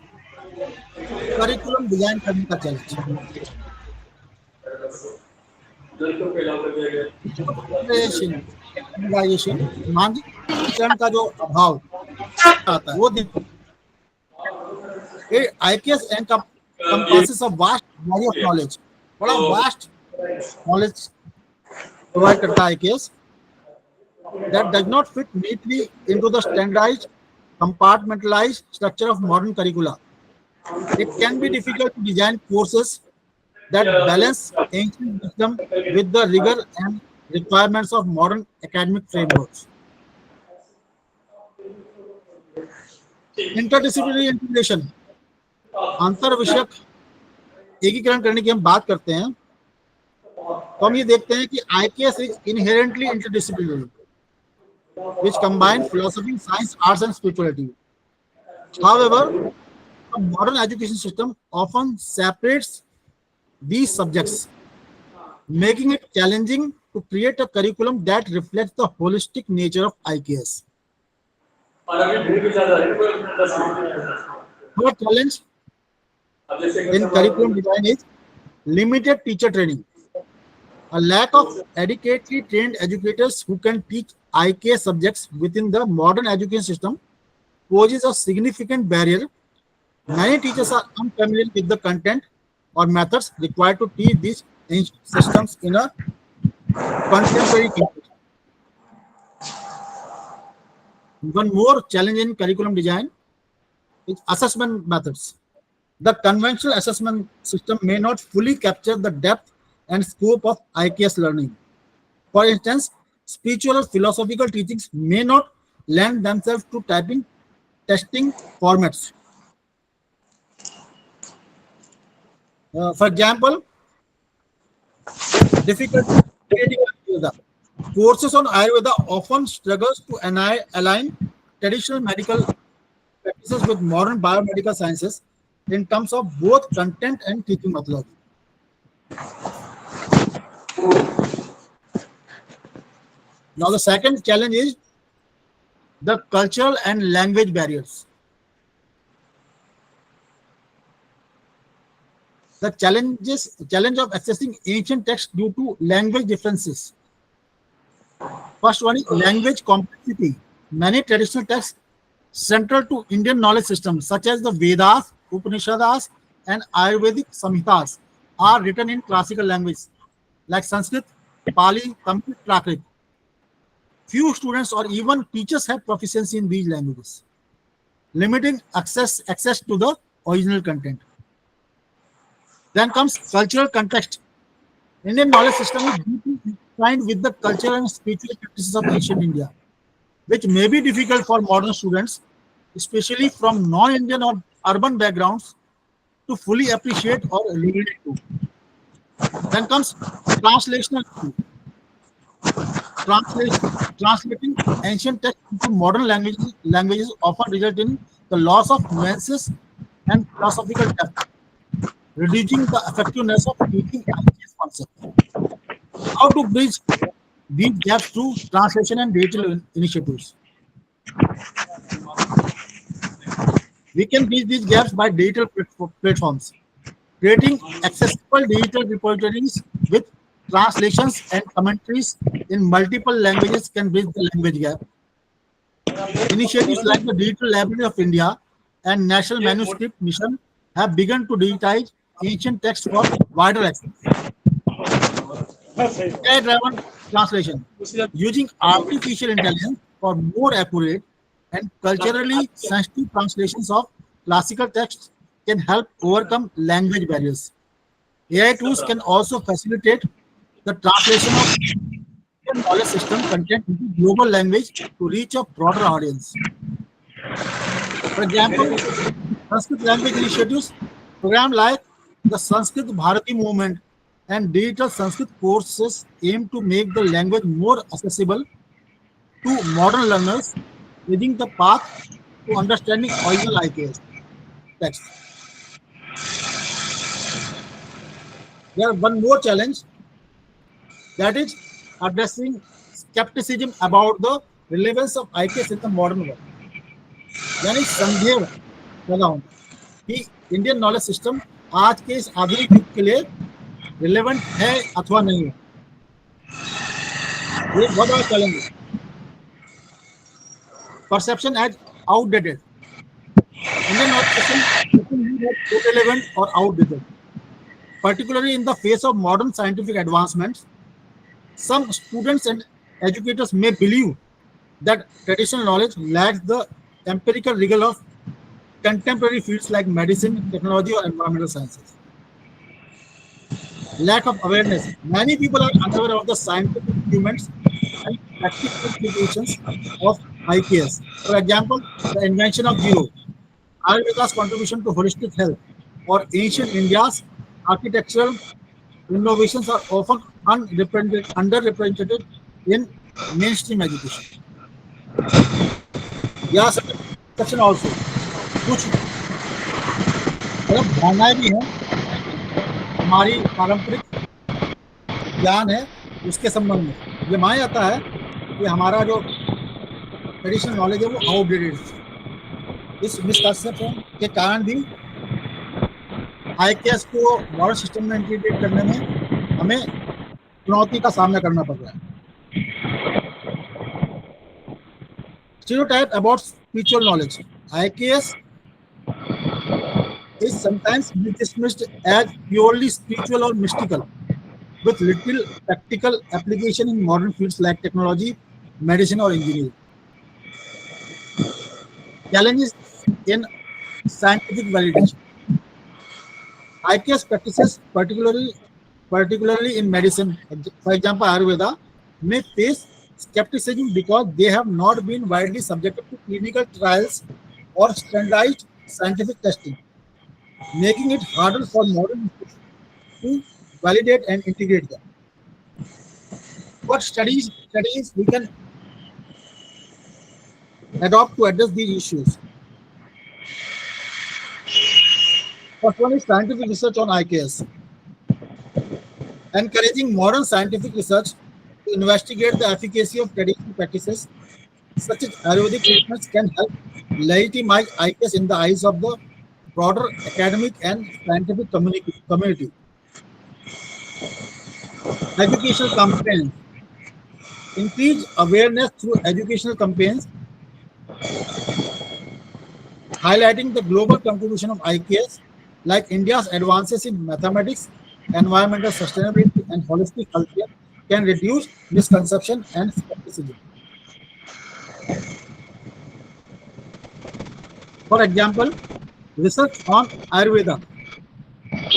करिकुलम डिजाइन करने का चैलेंज। मानकीकरण का जो अभाव आता है वो IKS encompasses a vast body of knowledge, बड़ा वास्ट नॉलेज प्रोवाइड करता है IKS that does not fit neatly into the standardized compartmentalized structure of modern curricula. It can be difficult to design courses that balance ancient wisdom with the rigor and requirements of modern academic frameworks. Interdisciplinary integration, अंतर विषयक एकीकरण करने की हम बात करते हैं, तो हम ये देखते हैं कि IKS is inherently interdisciplinary, which combine philosophy, science, arts, and spirituality. However, a modern education system often separates these subjects, making it challenging to create a curriculum that reflects the holistic nature of IKS. Our challenge in curriculum design is limited teacher training. A lack of adequately trained educators who can teach IKS subjects within the modern education system poses a significant barrier. Many teachers are unfamiliar with the content or methods required to teach these systems in a contemporary context. One more challenge in curriculum design is assessment methods. The conventional assessment system may not fully capture the depth and scope of IKS learning. For instance, spiritual or philosophical teachings may not lend themselves to testing formats. For example, difficulty in Ayurveda. Courses on Ayurveda often struggles to align traditional medical practices with modern biomedical sciences in terms of both content and teaching methodology. Now the second challenge is the cultural and language barriers. The challenge of accessing ancient texts due to language differences. First one is language complexity. Many traditional texts central to Indian knowledge systems, such as the Vedas, Upanishads, and Ayurvedic Samhitas, are written in classical language like Sanskrit, Pali, Tamil, Prakrit. Few students or even teachers have proficiency in these languages, limiting access to the original content. Then comes cultural context. Indian knowledge system is deeply entwined with the cultural and spiritual practices of ancient India, which may be difficult for modern students, especially from non-Indian or urban backgrounds, to fully appreciate or relate to. Then comes translational issue. Translating ancient texts into modern languages often result in the loss of nuances and philosophical depth, reducing the effectiveness of teaching IKS concepts. How to bridge these gaps through translation and digital initiatives? We can bridge these gaps by digital platforms. Creating accessible digital repositories with translations and commentaries in multiple languages can bridge the language gap. Initiatives like the Digital Library of India and National Manuscript Mission have begun to digitize ancient texts for wider access. AI-driven translation using artificial intelligence for more accurate and culturally sensitive translations of classical texts can help overcome language barriers. AI tools can also facilitate the translation of Indian knowledge system content into global language to reach a broader audience. For example, Sanskrit language initiatives, programs like the Sanskrit Bharati movement and digital Sanskrit courses aim to make the language more accessible to modern learners, leading the path to understanding original IKS text. There is one more challenge, that is addressing skepticism about the relevance of IKS in the modern world. यानी संदेह पैदा होता है कि Indian knowledge system आज के इस आधुनिक युग के लिए रिलेवेंट है अथवा नहीं है. ये बहुत बड़ा चैलेंज है. Perception as outdated. Indian knowledge system is irrelevant or outdated, particularly in the face of modern scientific advancements. Some students and educators may believe that traditional knowledge lacks the empirical rigor of contemporary fields like medicine, technology, or environmental sciences. Lack of awareness. Many people are unaware of the scientific achievements and practical implications of IKS. For example, the invention of zero, Ayurveda's contribution to holistic health, or ancient India's architectural innovations are often underrepresented in mainstream education. Yeah, section also. कुछ मतलब भावनाएं भी हैं, हमारी पारंपरिक ज्ञान है उसके संबंध में. ये माना जाता है कि हमारा जो ट्रेडिशनल नॉलेज है वो आउटडेटेड है. इस मिसकंसेप्शन के कारण भी IKS को मॉडर्न सिस्टम में इंटीग्रेट करने में हमें चुनौती का सामना करना पड़ रहा है. Stereotype about spiritual knowledge. IKS is sometimes dismissed as purely spiritual or mystical, with little practical application in modern fields like technology, medicine, or engineering. Challenges in scientific validation. IKS practices, particularly in medicine, for example, Ayurveda, may face skepticism because they have not been widely subjected to clinical trials or standardized scientific testing, making it harder for modern to validate and integrate them. What studies we can adopt to address these issues? First one is scientific research on IKS. Encouraging modern scientific research to investigate the efficacy of traditional practices such as Ayurvedic treatments can help legitimize IKS in the eyes of the broader academic and scientific community. Educational campaigns increase awareness through educational campaigns highlighting the global contribution of IKS, like India's advances in mathematics, environmental sustainability, and holistic healthcare, can reduce misconception and skepticism. For example, research on Ayurveda.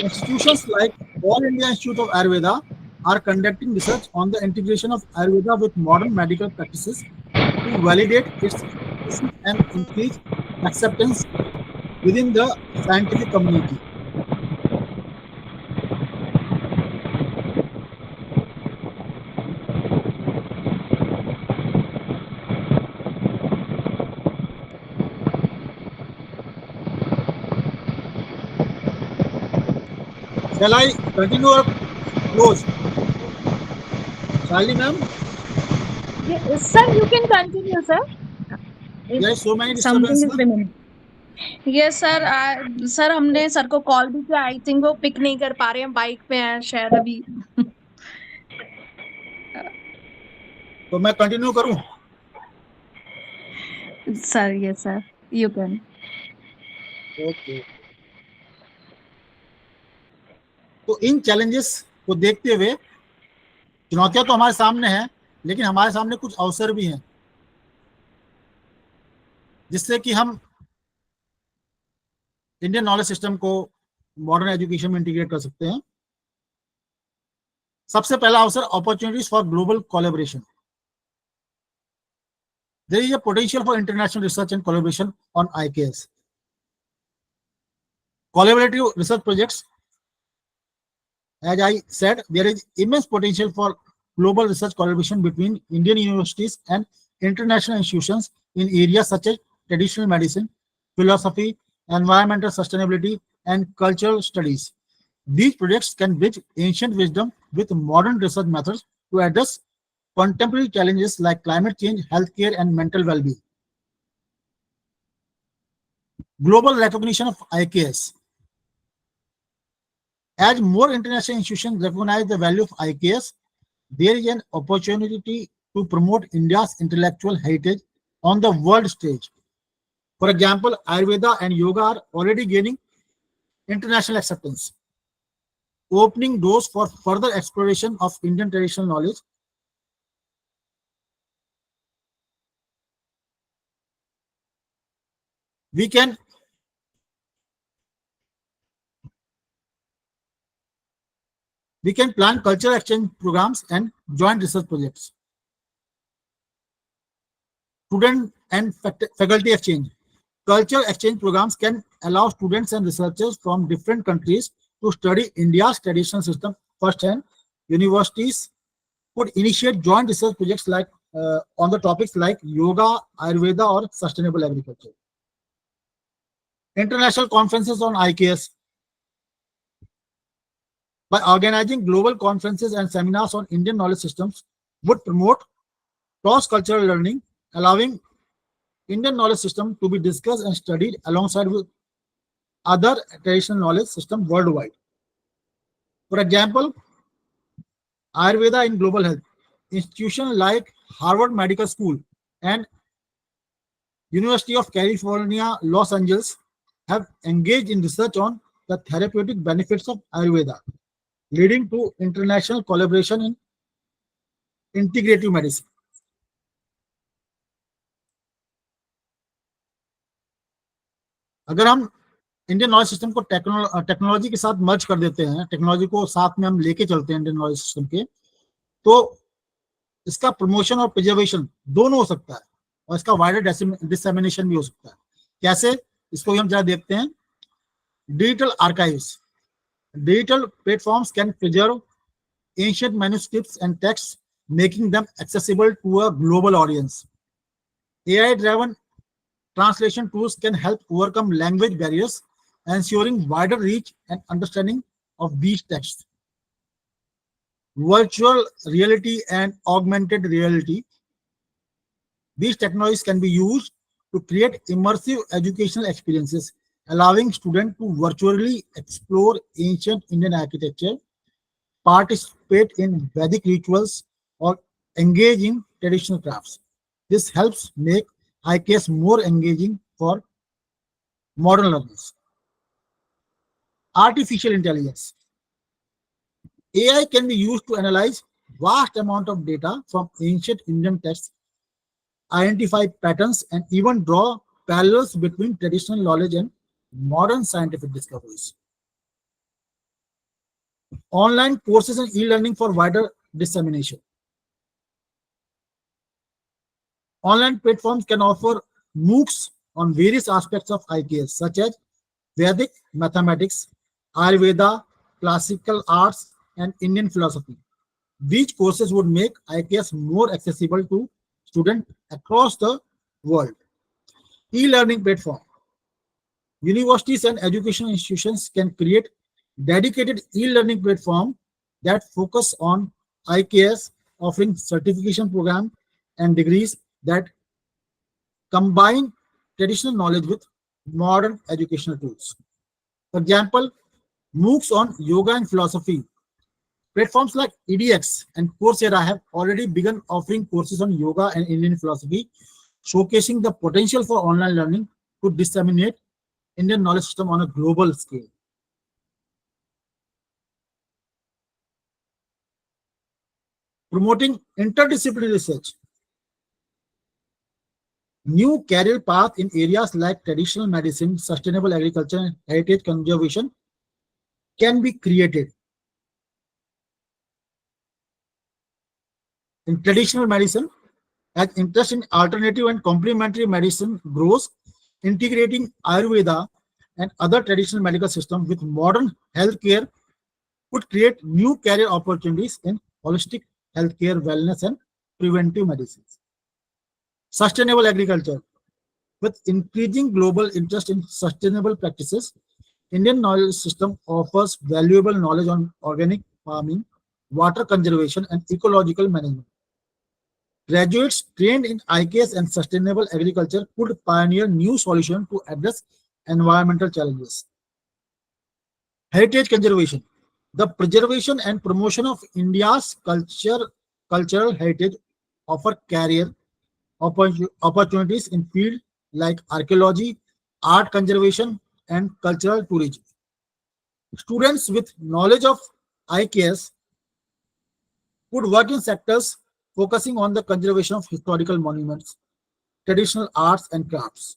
Institutions like All India Institute of Ayurveda are conducting research on the integration of Ayurveda with modern medical practices to validate its efficacy and increase acceptance within the scientific community. Shall I continue or close? Shalini ma'am, Yes, sir, you can continue, sir. If there are so many something disturbances. is remaining. Yes sir sir हमने sir को call भी किया I think वो pick नहीं कर पा रहे हैं बाइक पे हैं शायद अभी तो मैं कंटिन्यू करूं? Sir yes sir you can okay. तो इन चैलेंजेस को देखते हुए चुनौतियां तो हमारे सामने हैं, लेकिन हमारे सामने कुछ अवसर भी हैं जिससे कि हम इंडियन नॉलेज सिस्टम को मॉडर्न एजुकेशन में इंटीग्रेट कर सकते हैं। सबसे पहला अवसर, opportunities for global collaboration. There is a potential for international research and collaboration on IKS. Collaborative research projects, as I said, there is immense potential for global research collaboration between Indian universities and international institutions in areas such as traditional medicine, philosophy, environmental sustainability, and cultural studies. These projects can bridge ancient wisdom with modern research methods to address contemporary challenges like climate change, healthcare, and mental well-being. Global recognition of IKS. As more international institutions recognize the value of IKS, there is an opportunity to promote India's intellectual heritage on the world stage. For example, Ayurveda and yoga are already gaining international acceptance, opening doors for further exploration of Indian traditional knowledge. We can plan cultural exchange programs and joint research projects. Student and faculty exchange. Cultural exchange programs can allow students and researchers from different countries to study India's traditional system firsthand. Universities could initiate joint research projects like on the topics like yoga, Ayurveda, or sustainable agriculture. International conferences on IKS. By organizing global conferences and seminars on Indian knowledge systems would promote cross-cultural learning, allowing Indian knowledge system to be discussed and studied alongside with other traditional knowledge systems worldwide. For example, Ayurveda in global health. Institutions like Harvard Medical School and University of California, Los Angeles have engaged in research on the therapeutic benefits of Ayurveda, leading to international collaboration in integrative medicine. अगर हम Indian knowledge system को technology के साथ मर्ज कर देते हैं, technology को साथ में हम लेके चलते हैं इंडियन नॉलेज सिस्टम के, तो इसका प्रमोशन और प्रिजर्वेशन दोनों हो सकता है और इसका वाइडर डिसेमिनेशन भी हो सकता है। कैसे, इसको भी हम जरा देखते हैं। Digital archives. Digital platforms can preserve ancient manuscripts and texts, making them accessible to a global audience. AI-driven translation tools can help overcome language barriers, ensuring wider reach and understanding of these texts. virtual reality and augmented reality. These technologies can be used to create immersive educational experiences, allowing students to virtually explore ancient Indian architecture, participate in Vedic rituals, or engage in traditional crafts. This helps make IKS more engaging for modern learners. Artificial intelligence. AI can be used to analyze vast amount of data from ancient Indian texts, identify patterns, and even draw parallels between traditional knowledge and modern scientific discoveries. Online courses and e-learning for wider dissemination. Online platforms can offer MOOCs on various aspects of IKS, such as Vedic mathematics, Ayurveda, classical arts, and Indian philosophy. These courses would make IKS more accessible to students across the world. E-learning platform. Universities and educational institutions can create dedicated e-learning platform that focus on IKS, offering certification program and degrees that combine traditional knowledge with modern educational tools. For example, MOOCs on yoga and philosophy. Platforms like EDX and Coursera have already begun offering courses on yoga and Indian philosophy, showcasing the potential for online learning to disseminate Indian knowledge system on a global scale. Promoting interdisciplinary research. New career paths in areas like traditional medicine, sustainable agriculture, and heritage conservation can be created. In traditional medicine, as interest in alternative and complementary medicine grows, integrating Ayurveda and other traditional medical systems with modern healthcare could create new career opportunities in holistic healthcare, wellness, and preventive medicines. Sustainable agriculture. With increasing global interest in sustainable practices, Indian knowledge system offers valuable knowledge on organic farming, water conservation, and ecological management. Graduates trained in IKS and sustainable agriculture could pioneer new solutions to address environmental challenges. Heritage conservation. The preservation and promotion of India's cultural heritage offer career opportunities in fields like archaeology, art conservation, and cultural tourism. Students with knowledge of IKS could work in sectors focusing on the conservation of historical monuments, traditional arts, and crafts.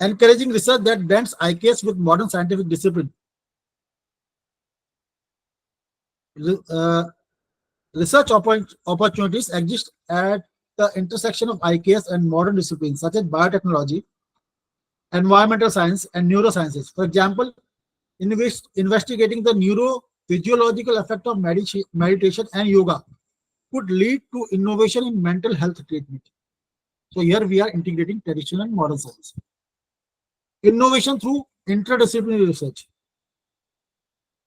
Encouraging research that blends IKS with modern scientific discipline. Uh, Research opportunities exist at the intersection of IKS and modern disciplines such as biotechnology, environmental science, and neurosciences. For example, investigating the neurophysiological effect of meditation and yoga could lead to innovation in mental health treatment. So here we are integrating traditional and modern science. Innovation through interdisciplinary research.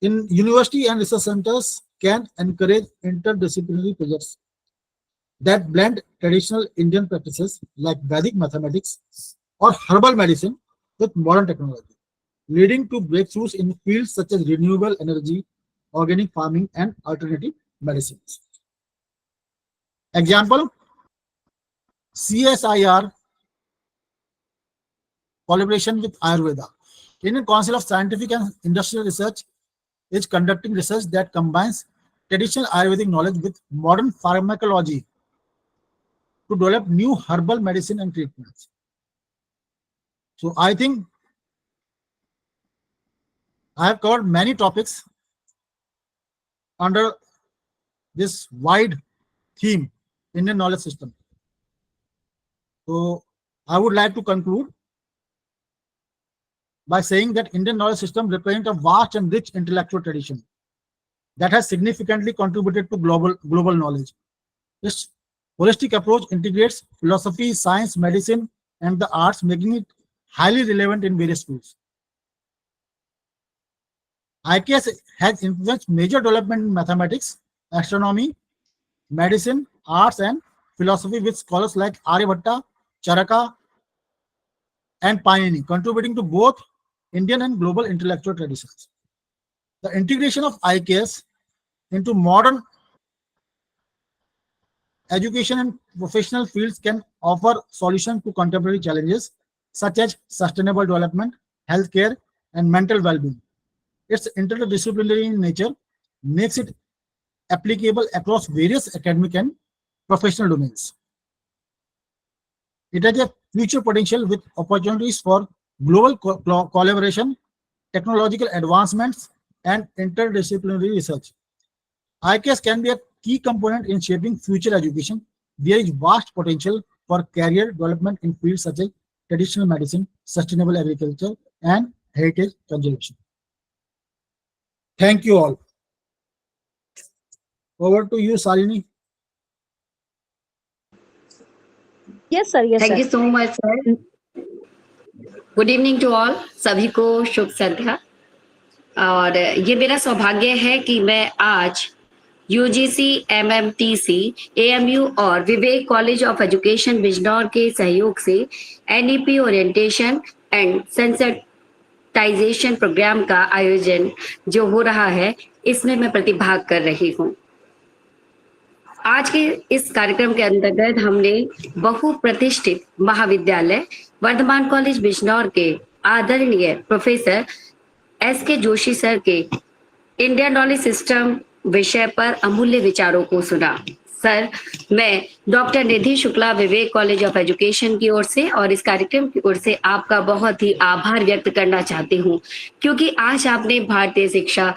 In university and research centers can encourage interdisciplinary projects that blend traditional Indian practices like Vedic mathematics or herbal medicine with modern technology, leading to breakthroughs in fields such as renewable energy, organic farming, and alternative medicines. Example, CSIR collaboration with Ayurveda. Indian Council of Scientific and Industrial Research is conducting research that combines traditional Ayurvedic knowledge with modern pharmacology to develop new herbal medicine and treatments. So I think I have covered many topics under this wide theme, Indian knowledge system. So I would like to conclude by saying that Indian knowledge system represents a vast and rich intellectual tradition that has significantly contributed to global knowledge. This holistic approach integrates philosophy, science, medicine, and the arts, making it highly relevant in various fields. IKS has influenced major development in mathematics, astronomy, medicine, arts, and philosophy with scholars like Aryabhatta, Charaka, and Panini, contributing to both Indian and global intellectual traditions. The integration of IKS into modern education and professional fields can offer solutions to contemporary challenges such as sustainable development, healthcare, and mental well-being. Its interdisciplinary nature makes it applicable across various academic and professional domains. It has a future potential with opportunities for global collaboration, technological advancements, and interdisciplinary research. IKS can be a key component in shaping future education. There is vast potential for career development in fields such as traditional medicine, sustainable agriculture, and heritage conservation. Thank you all. Over to you, Salini. Yes, sir. Yes, thank sir. You so much sir. Good evening to all. सभी को शुभ संध्या. और ये मेरा सौभाग्य है कि मैं आज यूजीसी, एमएमटीसी, एएमयू और Vivek college of education Bijnor के सहयोग से NEP orientation and sensitisation programme का आयोजन जो हो रहा है इसमें मैं प्रतिभाग कर रही हूँ. आज के इस कार्यक्रम के अंतर्गत हमने बहुप्रतिष्ठित महाविद्यालय वर्धमान कॉलेज बिजनौर के आदरणीय प्रोफेसर एस.के. जोशी सर के इंडिया नॉलेज सिस्टम विषय पर अमूल्य विचारों को सुना. सर, मैं doctor Nidhi Shukla Vivek college of education की ओर से और इस कार्यक्रम की ओर से आपका बहुत ही आभार व्यक्त करना चाहती हूँ, क्योंकि आज आपने भारतीय शिक्षा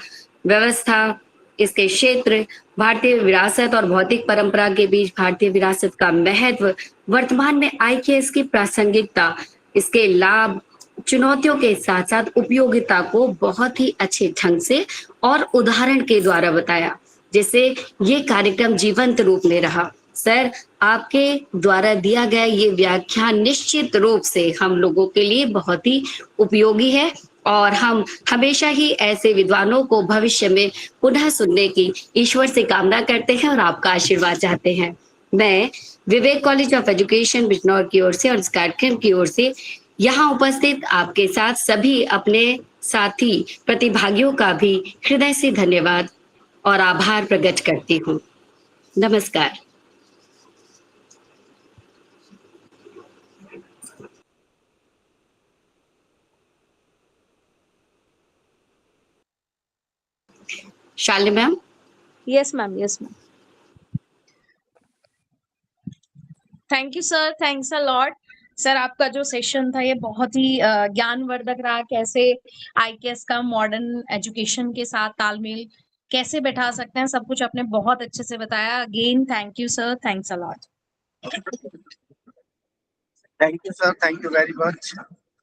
व्यवस्था, इसके क्षेत्र, भारतीय विरासत और भौतिक परंपरा के बीच भारतीय विरासत का महत्व, वर्तमान में IKS की प्रासंगिकता, इसके लाभ, चुनौतियों के साथ साथ उपयोगिता को बहुत ही अच्छे ढंग से और उदाहरण के द्वारा बताया, जिससे ये कार्यक्रम जीवंत रूप ले रहा. सर, आपके द्वारा दिया गया ये व्याख्यान निश्चित रूप से हम लोगों के लिए बहुत ही उपयोगी है और हम हमेशा ही ऐसे विद्वानों को भविष्य में पुनः सुनने की ईश्वर से कामना करते हैं और आपका आशीर्वाद चाहते हैं. मैं विवेक कॉलेज ऑफ एजुकेशन बिजनौर की ओर से और इस कार्यक्रम की ओर से यहाँ उपस्थित आपके साथ सभी अपने साथी प्रतिभागियों का भी हृदय से धन्यवाद और आभार प्रकट करती हूँ. नमस्कार. Shalini ma'am. Yes ma'am. Yes ma'am. Thank you sir. Thanks a lot. Sir, आपका जो सेशन था ये बहुत ही ज्ञानवर्धक रहा. कैसे IKS का मॉडर्न एजुकेशन के साथ तालमेल कैसे बैठा सकते हैं, सब कुछ आपने बहुत अच्छे से बताया. Again thank you sir. Thanks a lot. Thank you, sir. Thank you very much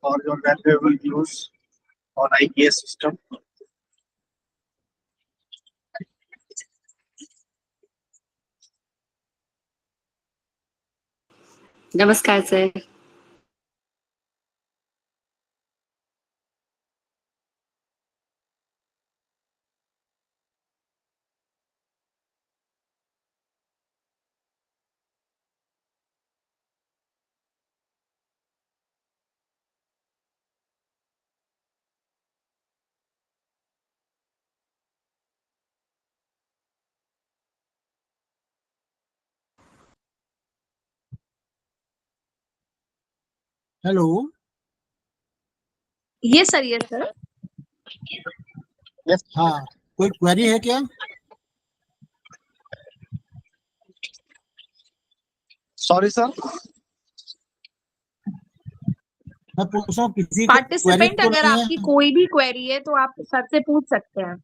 for your valuable views on IKS system. नमस्कार सर. हेलो. ये सर. ये सर. Yes. हाँ, कोई क्वेरी है क्या? Sorry, sir. मैं पूछ रहा हूँ किसी को क्वेरी पार्टिसिपेंट, तो अगर नहीं है? आपकी कोई भी क्वेरी है तो आप सर से पूछ सकते हैं.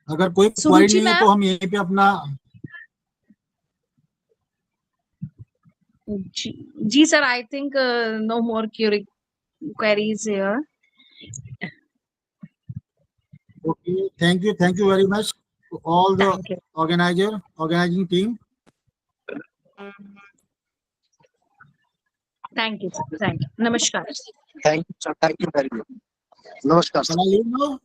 अगर कोई क्वेरी सुरुचि नहीं है मैम. तो हम यहीं पे अपना जी sir. I think no more queries here. Okay, thank you very much to all the Thank you. organizing team. Thank you, sir. Thank you. Namaskar. Thank you, sir. Thank you very much. Namaskar, sir. Shall I leave now?